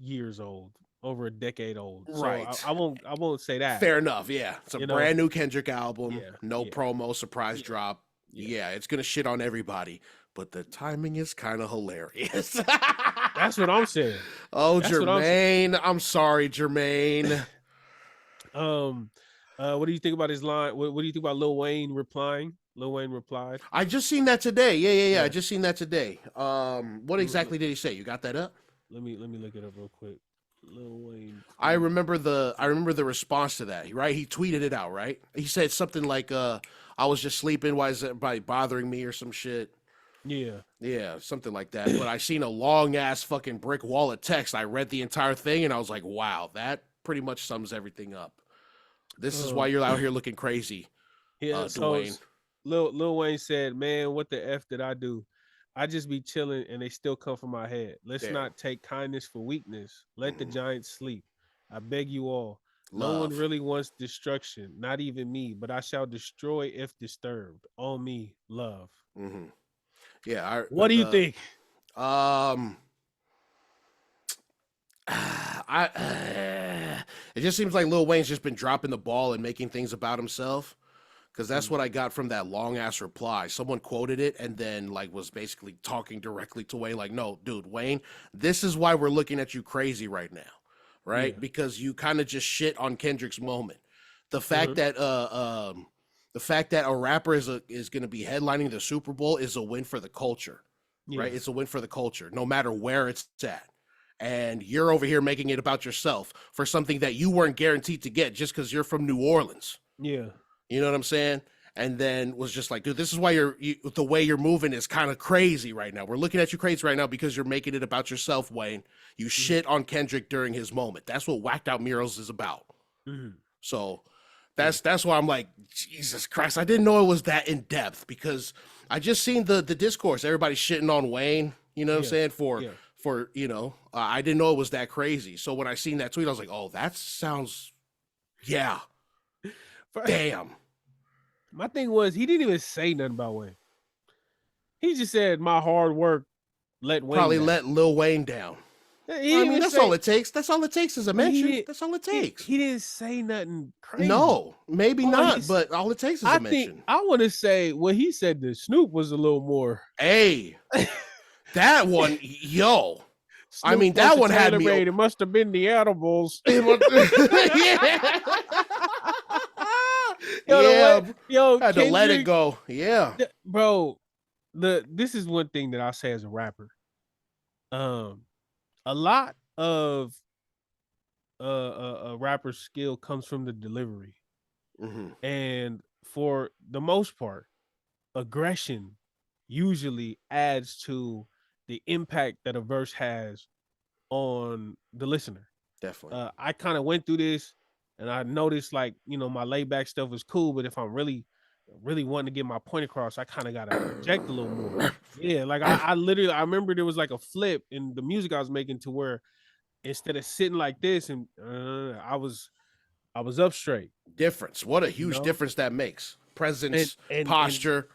years old, over a decade old. Right. So I won't say that. Fair enough. Yeah. It's a brand new Kendrick album. No promo, surprise drop. Yeah, it's gonna shit on everybody. But the timing is kind of hilarious. That's what I'm saying. Oh, Jermaine. I'm sorry, Jermaine. What do you think about his line? What do you think about Lil Wayne replying? Lil Wayne replied. I just seen that today. Yeah. I just seen that today. What exactly did he say? You got that up? Let me look it up real quick. Lil Wayne. I remember the response to that. Right? He tweeted it out. Right? He said something like, "I was just sleeping. Why is everybody bothering me?" or some shit. Yeah, something like that. But I seen a long ass fucking brick wall of text. I read the entire thing and I was like, wow, that pretty much sums everything up. This is why you're out here looking crazy. Yeah, Dwayne. Lil Wayne said, "Man, what the F did I do? I just be chilling and they still come from my head. Let's not take kindness for weakness. Let the giants sleep. I beg you all. No one really wants destruction, not even me, but I shall destroy if disturbed. On me, love." Yeah. What do you think? It just seems like Lil Wayne's just been dropping the ball and making things about himself, because that's what I got from that long ass reply. Someone quoted it and then was basically talking directly to Wayne, like, no, dude, Wayne, this is why we're looking at you crazy right now, right? Because you kind of just shit on Kendrick's moment. The fact that a rapper is going to be headlining the Super Bowl is a win for the culture, right? It's a win for the culture, no matter where it's at. And you're over here making it about yourself for something that you weren't guaranteed to get just because you're from New Orleans. Yeah. You know what I'm saying? And then was just like, dude, this is why the way you're moving is kind of crazy right now. We're looking at you crazy right now because you're making it about yourself, Wayne. You shit on Kendrick during his moment. That's what Whacked Out Murals is about. So that's why I'm like, Jesus Christ, I didn't know it was that in depth, because I just seen the discourse. Everybody's shitting on Wayne, you know what I'm saying, for for I didn't know it was that crazy. So when I seen that tweet, I was like, oh, that sounds, yeah, damn. My thing was he didn't even say nothing about Wayne. He just said my hard work let Wayne Probably down. let Lil Wayne down. I mean, that's all it takes. That's all it takes is a mention. That's all it takes. He didn't say nothing crazy. No, maybe not, but all it takes is a mention. I want to say what he said to Snoop was a little more. Hey, that one, yo. Snoop I mean, that one had me. It must have been the edibles. Yo, had to let it go. Yeah, bro. This is one thing that I'll say as a rapper. A lot of a rapper's skill comes from the delivery, and for the most part, aggression usually adds to the impact that a verse has on the listener. Definitely. I kind of went through this, and I noticed like my laid back stuff was cool, but if I'm really wanting to get my point across, I kind of gotta project a little more. Yeah, like I literally I remember there was like a flip in the music I was making to where instead of sitting like this and I was up straight. Difference. What a huge difference that makes. Presence, posture.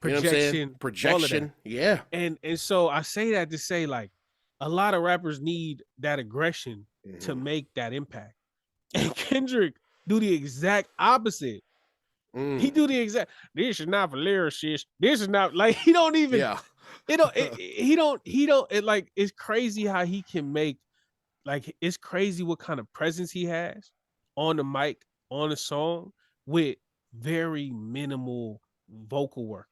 Projection. Projection. Yeah. And so I say that to say like a lot of rappers need that aggression to make that impact. And Kendrick do the exact opposite. He do the exact. This is not for lyricists. This is not like he don't even. Yeah. He don't. It like it's crazy how he can make. Like it's crazy what kind of presence he has on the mic on a song with very minimal vocal work.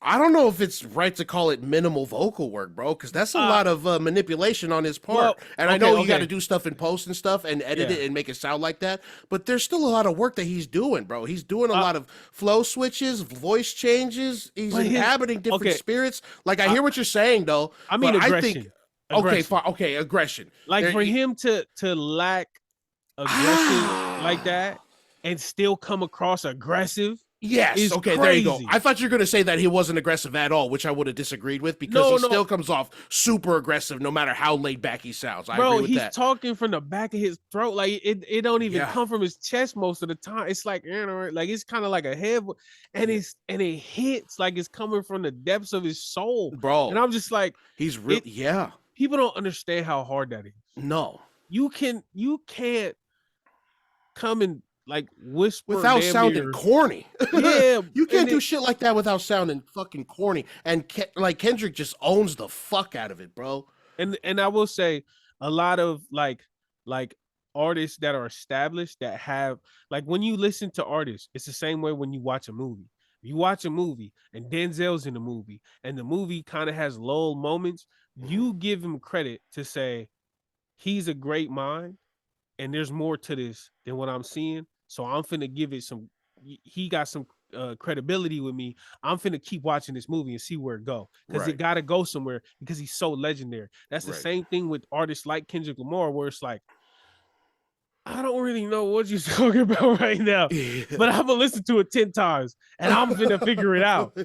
I don't know if it's right to call it minimal vocal work, bro, because that's a lot of manipulation on his part. Well, and I know you got to do stuff in post and stuff and edit it and make it sound like that, but there's still a lot of work that he's doing, bro. He's doing a lot of flow switches, voice changes. He's inhabiting different spirits. Like, I hear what you're saying, though. I mean, aggression. Okay, fine. Okay, aggression. Like, for him to lack aggression like that and still come across aggressive. Yes. Okay. Crazy. There you go. I thought you were going to say that he wasn't aggressive at all, which I would have disagreed with because he still comes off super aggressive, no matter how laid back he sounds. I agree with he's that. talking from the back of his throat, like it don't even come from his chest most of the time. It's like like it's kind of like a head, and it hits like it's coming from the depths of his soul, bro. And I'm just like, he's really People don't understand how hard that is. No, you can't come and like whisper without sounding corny. Yeah, you can't do shit like that without sounding fucking corny. And like Kendrick just owns the fuck out of it, bro. And I will say a lot of like artists that are established that have like when you listen to artists, it's the same way when you watch a movie. You watch a movie and Denzel's in the movie and the movie kind of has lull moments. You give him credit to say he's a great mind and there's more to this than what I'm seeing. So I'm finna give it some, he got some credibility with me. I'm finna keep watching this movie and see where it go. Because it gotta go somewhere because he's so legendary. That's the same thing with artists like Kendrick Lamar, where it's like, I don't really know what you're talking about right now, but I'm gonna listen to it 10 times and I'm gonna figure it out.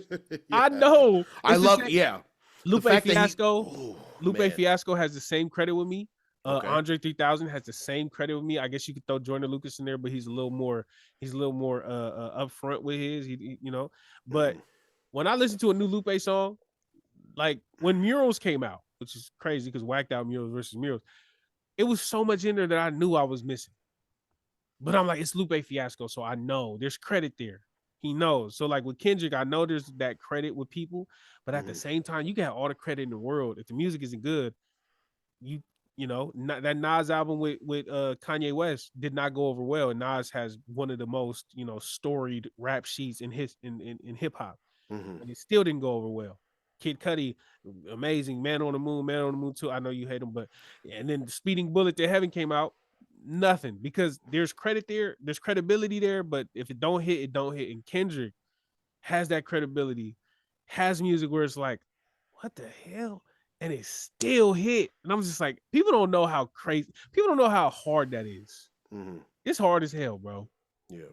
I know. I love, Lupe Fiasco. Lupe Fiasco has the same credit with me. Andre 3000 has the same credit with me. I guess you could throw Jordan Lucas in there, but he's a little more upfront with his, But when I listen to a new Lupe song, like when Murals came out, which is crazy because whacked out Murals versus Murals, it was so much in there that I knew I was missing. But I'm like, it's Lupe Fiasco, so I know there's credit there. He knows. So like with Kendrick, I know there's that credit with people, but at the same time, you got all the credit in the world. If the music isn't good, that Nas album with Kanye West did not go over well, and Nas has one of the most storied rap sheets in hip hop, and it still didn't go over well. Kid Cudi, amazing, Man on the Moon 2. I know you hate him, but and then Speeding Bullet to Heaven came out, nothing, because there's credit there, there's credibility there, but if it don't hit, it don't hit. And Kendrick has that credibility, has music where it's like, what the hell? And it still hit. And I'm just like, people don't know how crazy, people don't know how hard that is. It's hard as hell, bro. Yeah.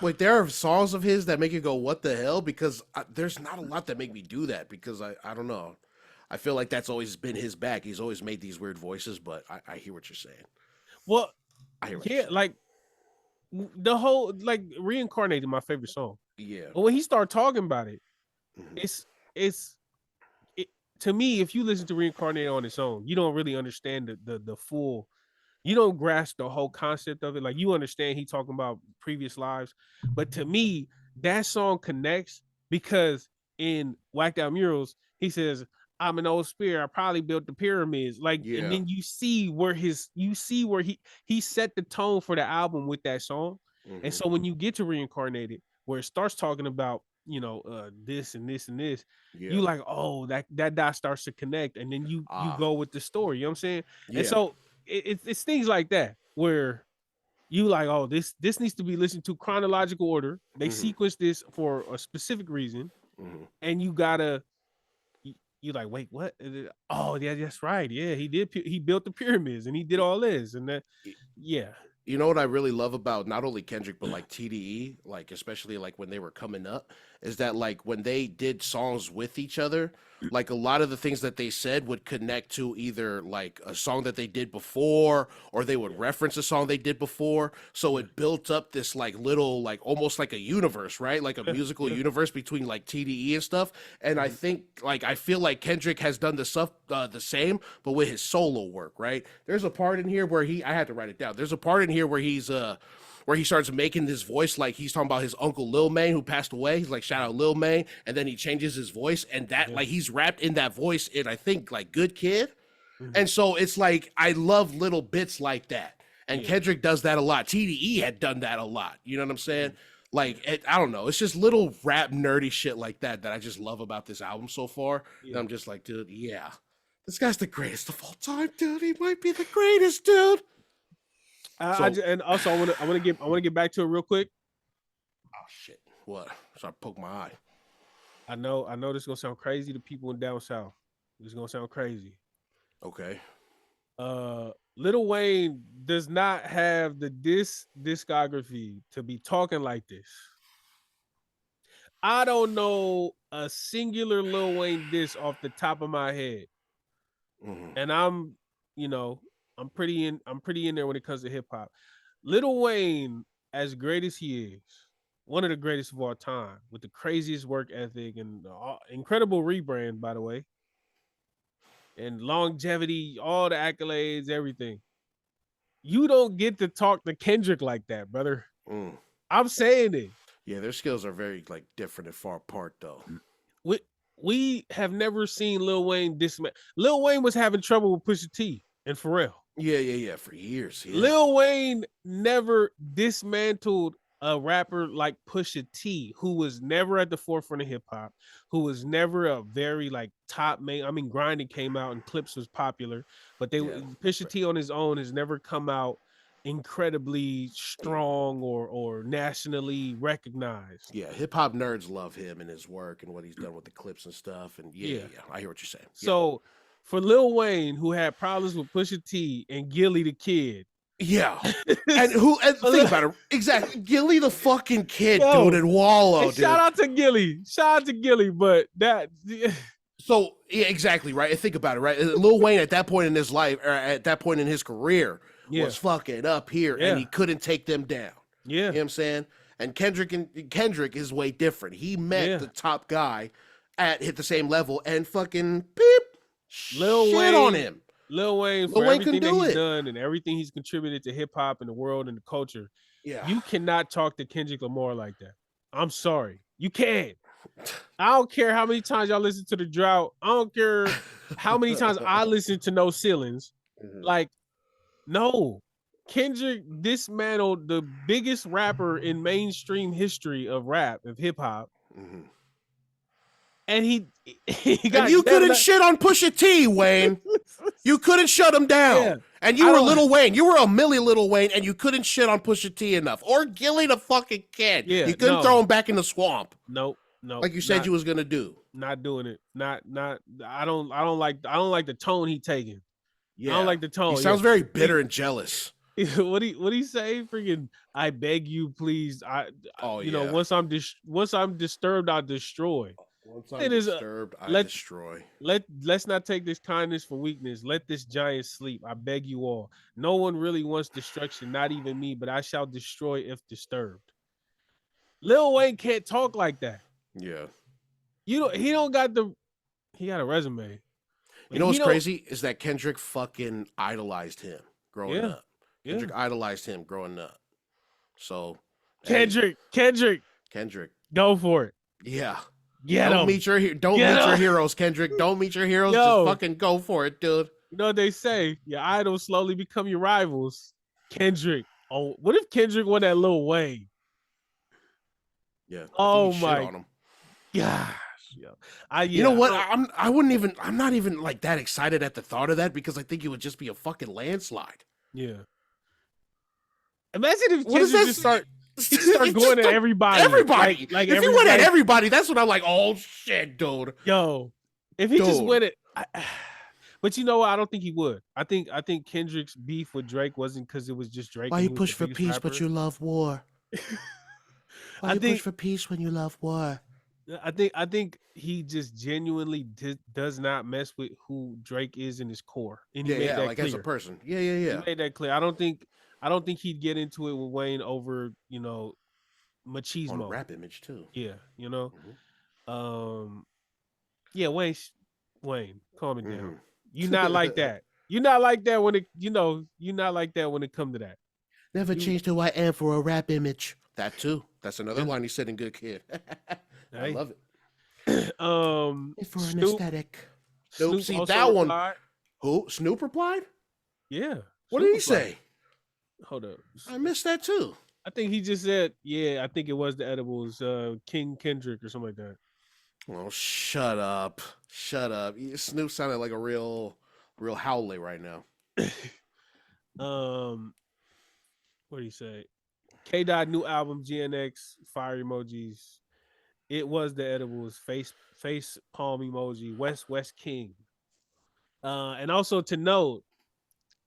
Wait, there are songs of his that make you go, what the hell? Because there's not a lot that make me do that because I don't know. I feel like that's always been his bag. He's always made these weird voices, but I hear what you're saying. Well, I hear what yeah, you're saying. like the whole like Reincarnated, my favorite song. Yeah. But when he started talking about it, Mhm. it's to me, if you listen to Reincarnated on its own, you don't really understand the full. You don't grasp the whole concept of it. Like you understand he talking about previous lives, but to me, that song connects because in Whacked Out Murals, he says, "I'm an old spear. I probably built the pyramids." Like, Yeah. and then you see where he set the tone for the album with that song. And so when you get to Reincarnated, where it starts talking about this and this and this, you like, oh, that dot starts to connect, and then you go with the story. You know what I'm saying? Yeah. And so it's things like that where you like, oh, this needs to be listened to chronological order. They sequence this for a specific reason, and you gotta you like, wait, what? Oh, yeah, that's right. Yeah, he built the pyramids and he did all this and that. Yeah. You know what I really love about not only Kendrick but like TDE, like especially like when they were coming up, is that like when they did songs with each other, like a lot of the things that they said would connect to either like a song that they did before or they would reference a song they did before. So it built up this like little like almost like a universe, right? Like a musical universe between like TDE and stuff. And I think like I feel like Kendrick has done the stuff the same, but with his solo work, right? There's a part in here where I had to write it down. There's a part in here where he starts making this voice like he's talking about his uncle Lil Maine who passed away. He's like, shout out Lil Maine, and then he changes his voice, and that like he's rapped in that voice in I think like Good Kid. And so it's like I love little bits like that. And Kendrick does that a lot. TDE had done that a lot. You know what I'm saying? Like I don't know. It's just little rap nerdy shit like that I just love about this album so far. And I'm just like, dude, yeah. This guy's the greatest of all time, dude. He might be the greatest, dude. And also I want to get back to it real quick. Oh shit! What? So I poke my eye. I know this is gonna sound crazy to people in down south. This is gonna sound crazy. Okay. Lil Wayne does not have the discography to be talking like this. I don't know a singular Lil Wayne diss off the top of my head. And I'm pretty in there when it comes to hip hop. Lil Wayne, as great as he is, one of the greatest of all time, with the craziest work ethic and incredible rebrand, by the way, and longevity, all the accolades, everything. You don't get to talk to Kendrick like that, brother. I'm saying it. Yeah, their skills are very like different and far apart, though. We have never seen Lil Wayne dismantle. Lil Wayne was having trouble with Pusha T and Pharrell. Yeah, for years. Yeah. Lil Wayne never dismantled a rapper like Pusha T, who was never at the forefront of hip hop, who was never a very like top main. I mean, Grinding came out and Clips was popular, but Pusha T on his own has never come out incredibly strong or nationally recognized. Yeah, hip hop nerds love him and his work and what he's done with the clips and stuff. And yeah, I hear what you're saying. So for Lil Wayne, who had problems with Pusha T and Gilly the Kid. Yeah. and think about it. Exactly. Gilly the fucking Kid, dude, and Wallow, dude. Shout out to Gilly, but that so yeah, exactly, right. And think about it, right? Lil Wayne at that point in his life, or at that point in his career, was fucking up here and he couldn't take them down. Yeah. You know what I'm saying? And Kendrick is way different. He met the top guy hit the same level and fucking beep Lil Wayne on him. Lil Wayne for everything that he's done and everything he's contributed to hip hop and the world and the culture. Yeah. You cannot talk to Kendrick Lamar like that. I'm sorry. You can't. I don't care how many times y'all listen to The Drought. I don't care how many times I listen to No Ceilings. Like, no. Kendrick dismantled the biggest rapper in mainstream history of rap, of hip hop. And he got. And you couldn't shit on Pusha T, Wayne. You couldn't shut him down. Yeah. And you were Lil Wayne. You were a Millie Lil Wayne, and you couldn't shit on Pusha T enough. Or Gilly the fucking Kid. Yeah, you couldn't throw him back in the swamp. No. Like you said you was gonna do. Not doing it. Not. I don't like the tone he taking. Yeah. I don't like the tone. He sounds very bitter and jealous. What he say? Freaking! I beg you, please. Once I'm disturbed, I'll destroy. Once I'm It is disturbed, I let- destroy. let's not take this kindness for weakness. Let this giant sleep. I beg you all. No one really wants destruction, not even me, but I shall destroy if disturbed. Lil Wayne can't talk like that. Yeah. He don't got he got a resume. You know what's crazy is that Kendrick fucking idolized him growing up. Kendrick idolized him growing up. So Kendrick, go for it. Yeah. Don't meet your heroes, Kendrick. Don't meet your heroes. Just fucking go for it, dude. You know what they say? Your idols slowly become your rivals. Kendrick. Oh, what if Kendrick won that Lil Wayne? Yeah. Oh my my on him. gosh. Yeah. You know what? I'm not even like that excited at the thought of that because I think it would just be a fucking landslide. Yeah. Imagine if Kendrick just start going at everybody. Everybody. Like if you went at everybody, that's when I'm like, oh shit, dude. Yo, if he just went it. But you know what? I don't think he would. I think Kendrick's beef with Drake wasn't because it was just Drake. Why you push for peace, but you love war? Why you push for peace when you love war? I think he just genuinely does not mess with who Drake is in his core. And he made that like clear. as a person. Yeah. He made that clear. I don't think he'd get into it with Wayne over, machismo. On rap image too. Yeah, yeah, Wayne, calm it down. You're not like that. You're not like that when you're not like that when it comes to that. Never changed who I am for a rap image. That too. That's another line he said in Good Kid. I love it. For an aesthetic. Snoop, see that one. Who? Snoop replied? Yeah. What did he say? Hold up. I missed that too. I think he just said, I think it was the edibles, King Kendrick or something like that. Oh, shut up. Snoop sounded like a real howley right now. What do you say? K-Dot new album, GNX, fire emojis. It was the edibles, face palm emoji, West King. And also to note,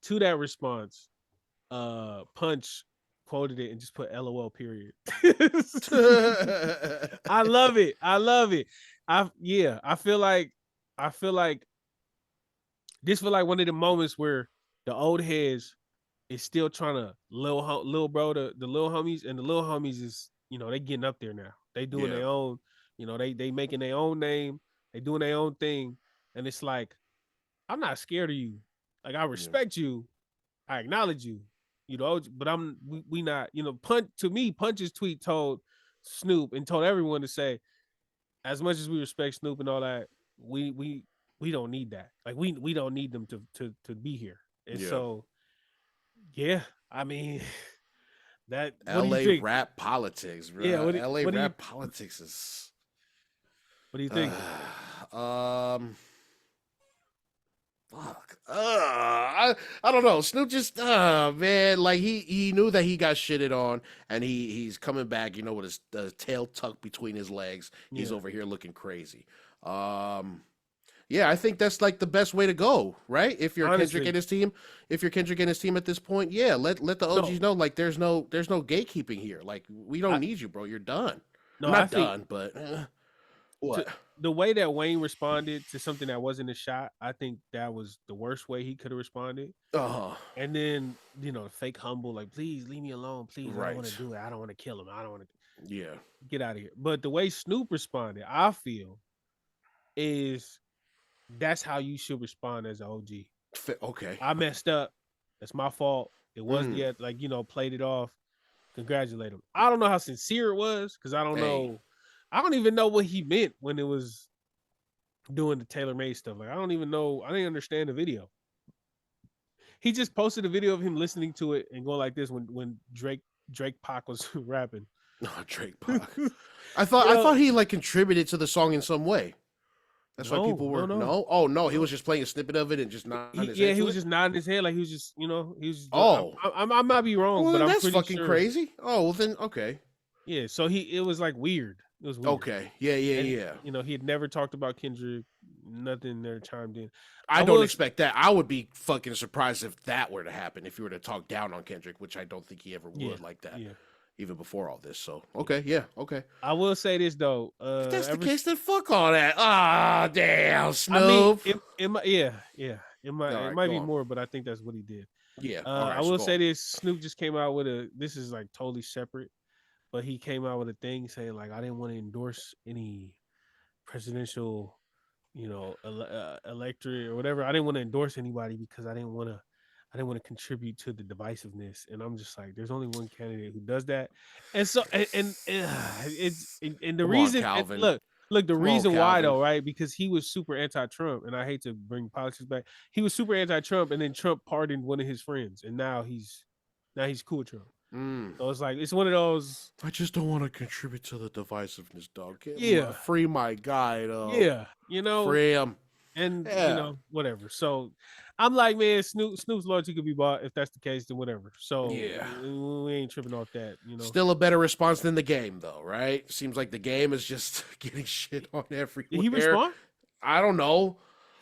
to that response, Punch quoted it and just put LOL period. I love it. I feel like this feel like one of the moments where the old heads is still trying to little bro the little homies, and the little homies is they getting up there now. They doing their own, they making their own name, they doing their own thing, and it's like I'm not scared of you. Like I respect you, I acknowledge you, but we not, Punch's tweet told Snoop and told everyone to say, as much as we respect Snoop and all that, we don't need that. Like we don't need them to be here. And so I mean that LA rap politics, bro. Yeah, LA rap politics is what do you think? Fuck. I don't know. Snoop just man, like he knew that he got shitted on, and he's coming back, with his tail tucked between his legs. He's over here looking crazy. Yeah, I think that's like the best way to go, right? If you're Kendrick and his team, at this point, let the OGs know, like there's no gatekeeping here. Like we don't need you, bro. You're done. No, not done, but what? The way that Wayne responded to something that wasn't a shot, I think that was the worst way he could have responded. And then, fake humble, like, please leave me alone. Please, I don't want to do it. I don't want to kill him. I don't want to get out of here. But the way Snoop responded, I feel, is that's how you should respond as an OG. Okay. I messed up. That's my fault. It wasn't yet, played it off. Congratulate him. I don't know how sincere it was, because I don't know. I don't even know what he meant when it was doing the tailor-made stuff. Like I don't even know. I didn't understand the video. He just posted a video of him listening to it and going like this when Drake Pac was rapping. No, Drake Pac. I thought he like contributed to the song in some way. That's why people were no. Oh no, he was just playing a snippet of it and just nodding his head. He was just nodding his head like he was just, he was. Just, I might be wrong, but I'm that's pretty fucking sure. Crazy. Oh well, then okay. Yeah, so it was like weird. It was weird. Okay. Yeah. He had never talked about Kendrick. Nothing there chimed in. I don't expect that. I would be fucking surprised if that were to happen. If you were to talk down on Kendrick, which I don't think he ever would like that. even before all this. So okay, yeah, okay. I will say this though. If that's the case, then fuck all that. Ah, damn, Snoop. I mean, it might, yeah. It might be on. more, but I think that's what he did. Yeah. All right, I will so say this: Snoop just came out with this is like totally separate, but he came out with a thing saying like I didn't want to endorse any presidential, electorate or whatever. I didn't want to endorse anybody because I didn't want to contribute to the divisiveness. And I'm just like, there's only one candidate who does that. And so it's and the Come on, reason Calvin. look the Come on, reason why Calvin. though, right? Because he was super anti-Trump, and I hate to bring politics back. He was super anti-Trump, and then Trump pardoned one of his friends, and now he's cool with Trump. So it's like it's one of those. I just don't want to contribute to the divisiveness, dog. Free my guy, though. Yeah, free him, and whatever. So I'm like, man, Snoop's loyalty could be bought. If that's the case, then whatever. So we ain't tripping off that. Still a better response than the game, though, right? Seems like the game is just getting shit on everywhere. Did he respond? I don't know.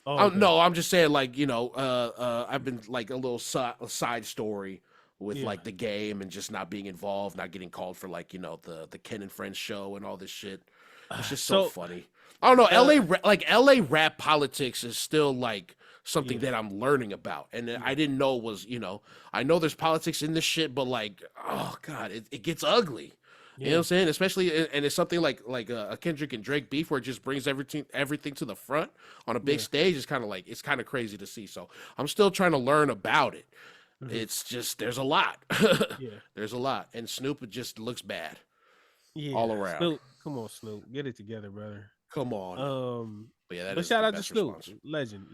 Oh, okay. No, I'm just saying, like, I've been like a little side story with like the game and just not being involved, not getting called for like the Ken and Friends show and all this shit. It's just so funny. I don't know. LA rap politics is still like something that I'm learning about, and I didn't know was I know there's politics in this shit, but like, oh god, it gets ugly. You know what I'm saying? Especially, and it's something like a Kendrick and Drake beef where it just brings everything to the front on a big stage. It's kind of crazy to see. So I'm still trying to learn about it. It's just there's a lot. There's a lot, and Snoop just looks bad. All around. Snoop, come on, Snoop, get it together, brother. Come on. But shout out to Snoop, legend.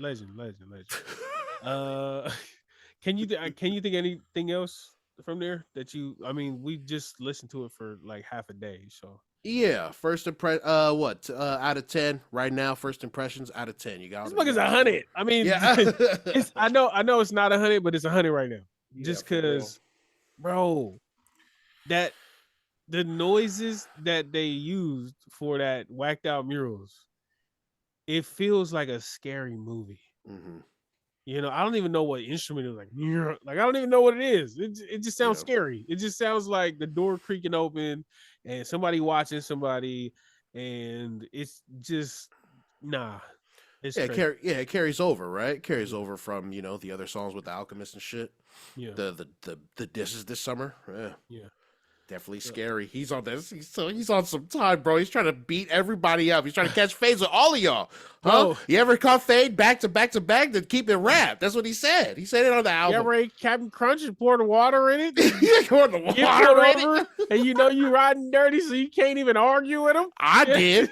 Can you think anything else from there that you? I mean, we just listened to it for like half a day, so. Yeah, first impression. What out of 10 right now? First impressions out of 10. You got this book is 100. I mean, I know it's not 100, but it's 100 right now. Just because, bro, that the noises that they used for that whacked out murals, it feels like a scary movie. I don't even know what instrument it was like I don't even know what it is. It just sounds scary. It just sounds like the door creaking open and somebody watching somebody, and it's just it carries over, right? It carries over from the other songs with the Alchemist and shit. The disses this summer. Definitely scary. He's on this. He's on some time, bro. He's trying to beat everybody up. He's trying to catch fades with all of y'all. Huh? Oh. You ever caught fade back to back to back? Then keep it wrapped. That's what he said. He said it on the album. You ever ate Captain Crunch and pour the water in it? Pour the water in it? And you riding dirty, so you can't even argue with him? I did.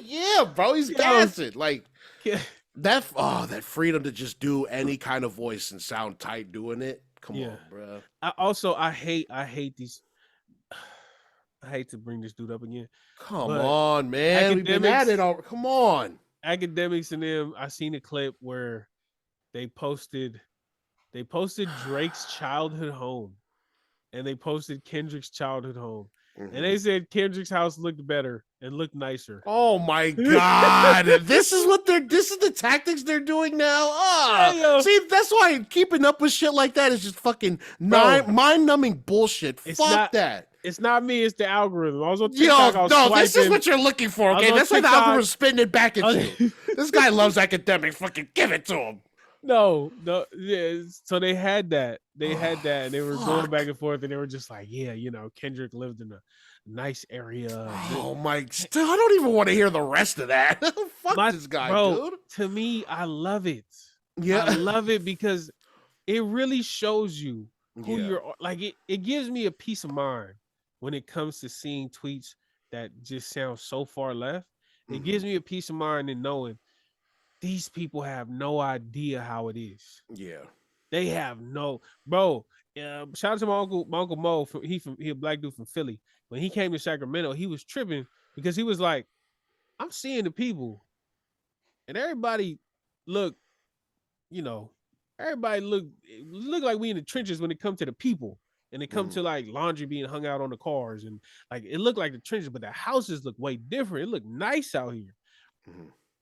Yeah, bro. He's gassing. Like that freedom to just do any kind of voice and sound tight doing it. Come on, bro. I hate these. I hate to bring this dude up again. Come on, man. We've been at it all. Come on. Academics and them. I seen a clip where they posted Drake's childhood home, and they posted Kendrick's childhood home. And they said Kendrick's house looked better and looked nicer. Oh my god! This is the tactics they're doing now. See, that's why keeping up with shit like that is just fucking mind-numbing bullshit. Fuck that. It's not me. It's the algorithm. I was on TikTok. This is what you're looking for. Okay, that's why the algorithm's spitting it back at you. This guy loves academics. Fucking give it to him. No. Yeah. So they had that. And they were going back and forth, and they were just like, Kendrick lived in a nice area. Oh my! Still, I don't even want to hear the rest of that. Fuck this guy, dude. To me, I love it. Yeah, I love it because it really shows you who you're. Like it gives me a peace of mind when it comes to seeing tweets that just sound so far left. It gives me a peace of mind in knowing these people have no idea how it is. Yeah. They have no, bro. Shout out to my uncle Mo. He a black dude from Philly. When he came to Sacramento, he was tripping because he was like, "I'm seeing the people, and everybody look like we in the trenches when it comes to the people, and it comes to like laundry being hung out on the cars, and like it looked like the trenches, but the houses look way different. It looked nice out here,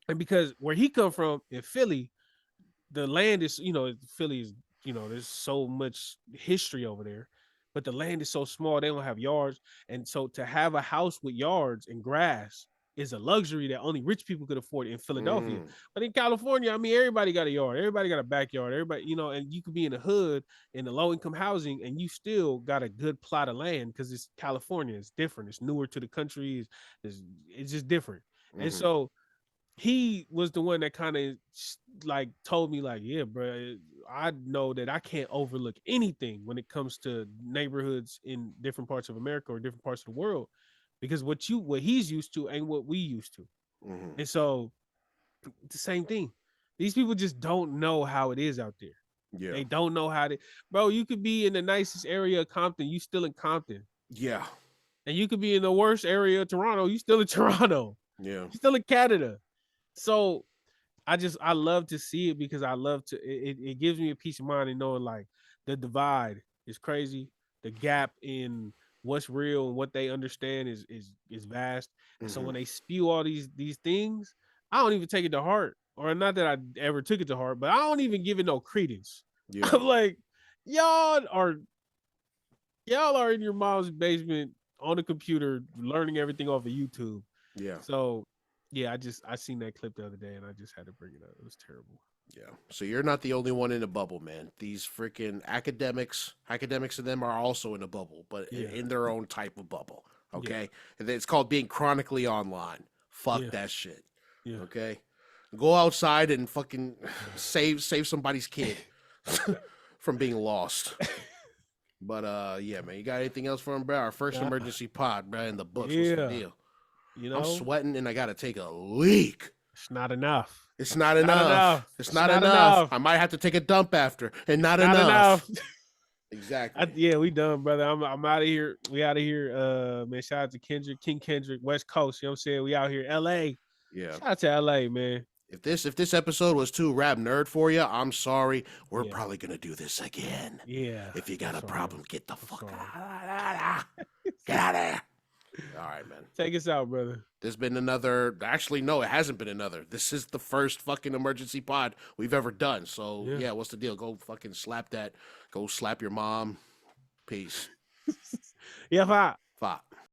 and because where he come from in Philly." The land is, Philly is, there's so much history over there, but the land is so small they don't have yards, and so to have a house with yards and grass is a luxury that only rich people could afford in Philadelphia. But in California, I mean, everybody got a yard, everybody got a backyard, everybody, you know, and you could be in the hood in the low income housing and you still got a good plot of land because it's California. It's different. It's newer to the country. It's just different. And so he was the one that kind of like told me like, yeah, bro, I know that I can't overlook anything when it comes to neighborhoods in different parts of America or different parts of the world, because what he's used to ain't what we used to. And so the same thing. These people just don't know how it is out there. Yeah. They don't know how to, bro, you could be in the nicest area of Compton, you still in Compton. Yeah. And you could be in the worst area of Toronto, you still in Toronto. Yeah. You still in Canada. So I love to see it because I love to, it gives me a peace of mind in knowing like the divide is crazy. The gap in what's real and what they understand is vast. And so when they spew all these things, I don't even take it to heart, or not that I ever took it to heart, but I don't even give it no credence. Yeah. I'm like, y'all are in your mom's basement on the computer learning everything off of YouTube. Yeah. So yeah, I seen that clip the other day and I just had to bring it up. It was terrible. Yeah. So you're not the only one in a bubble, man. These freaking academics of them are also in a bubble, but in their own type of bubble. Okay. Yeah. And it's called being chronically online. Fuck that shit. Yeah. Okay. Go outside and fucking save somebody's kid from being lost. But yeah, man, you got anything else for him, bro? Our first emergency pod, bro, in the books. What's the deal? You know, I'm sweating and I gotta take a leak. It's not enough. It's not enough. It's not enough. I might have to take a dump after, and not enough. Exactly. Yeah, we done, brother. I'm out of here. We out of here. Man, shout out to Kendrick, King Kendrick, West Coast. You know what I'm saying? We out here, LA. Yeah. Shout out to LA, man. If this episode was too rap nerd for you, I'm sorry. We're probably gonna do this again. Yeah. If you got a problem, get the fuck out. Get out of there. All right, man. Take us out, brother. There's been another. Actually, no, it hasn't been another. This is the first fucking emergency pod we've ever done. So yeah, what's the deal? Go fucking slap that. Go slap your mom. Peace. Yeah, Fa.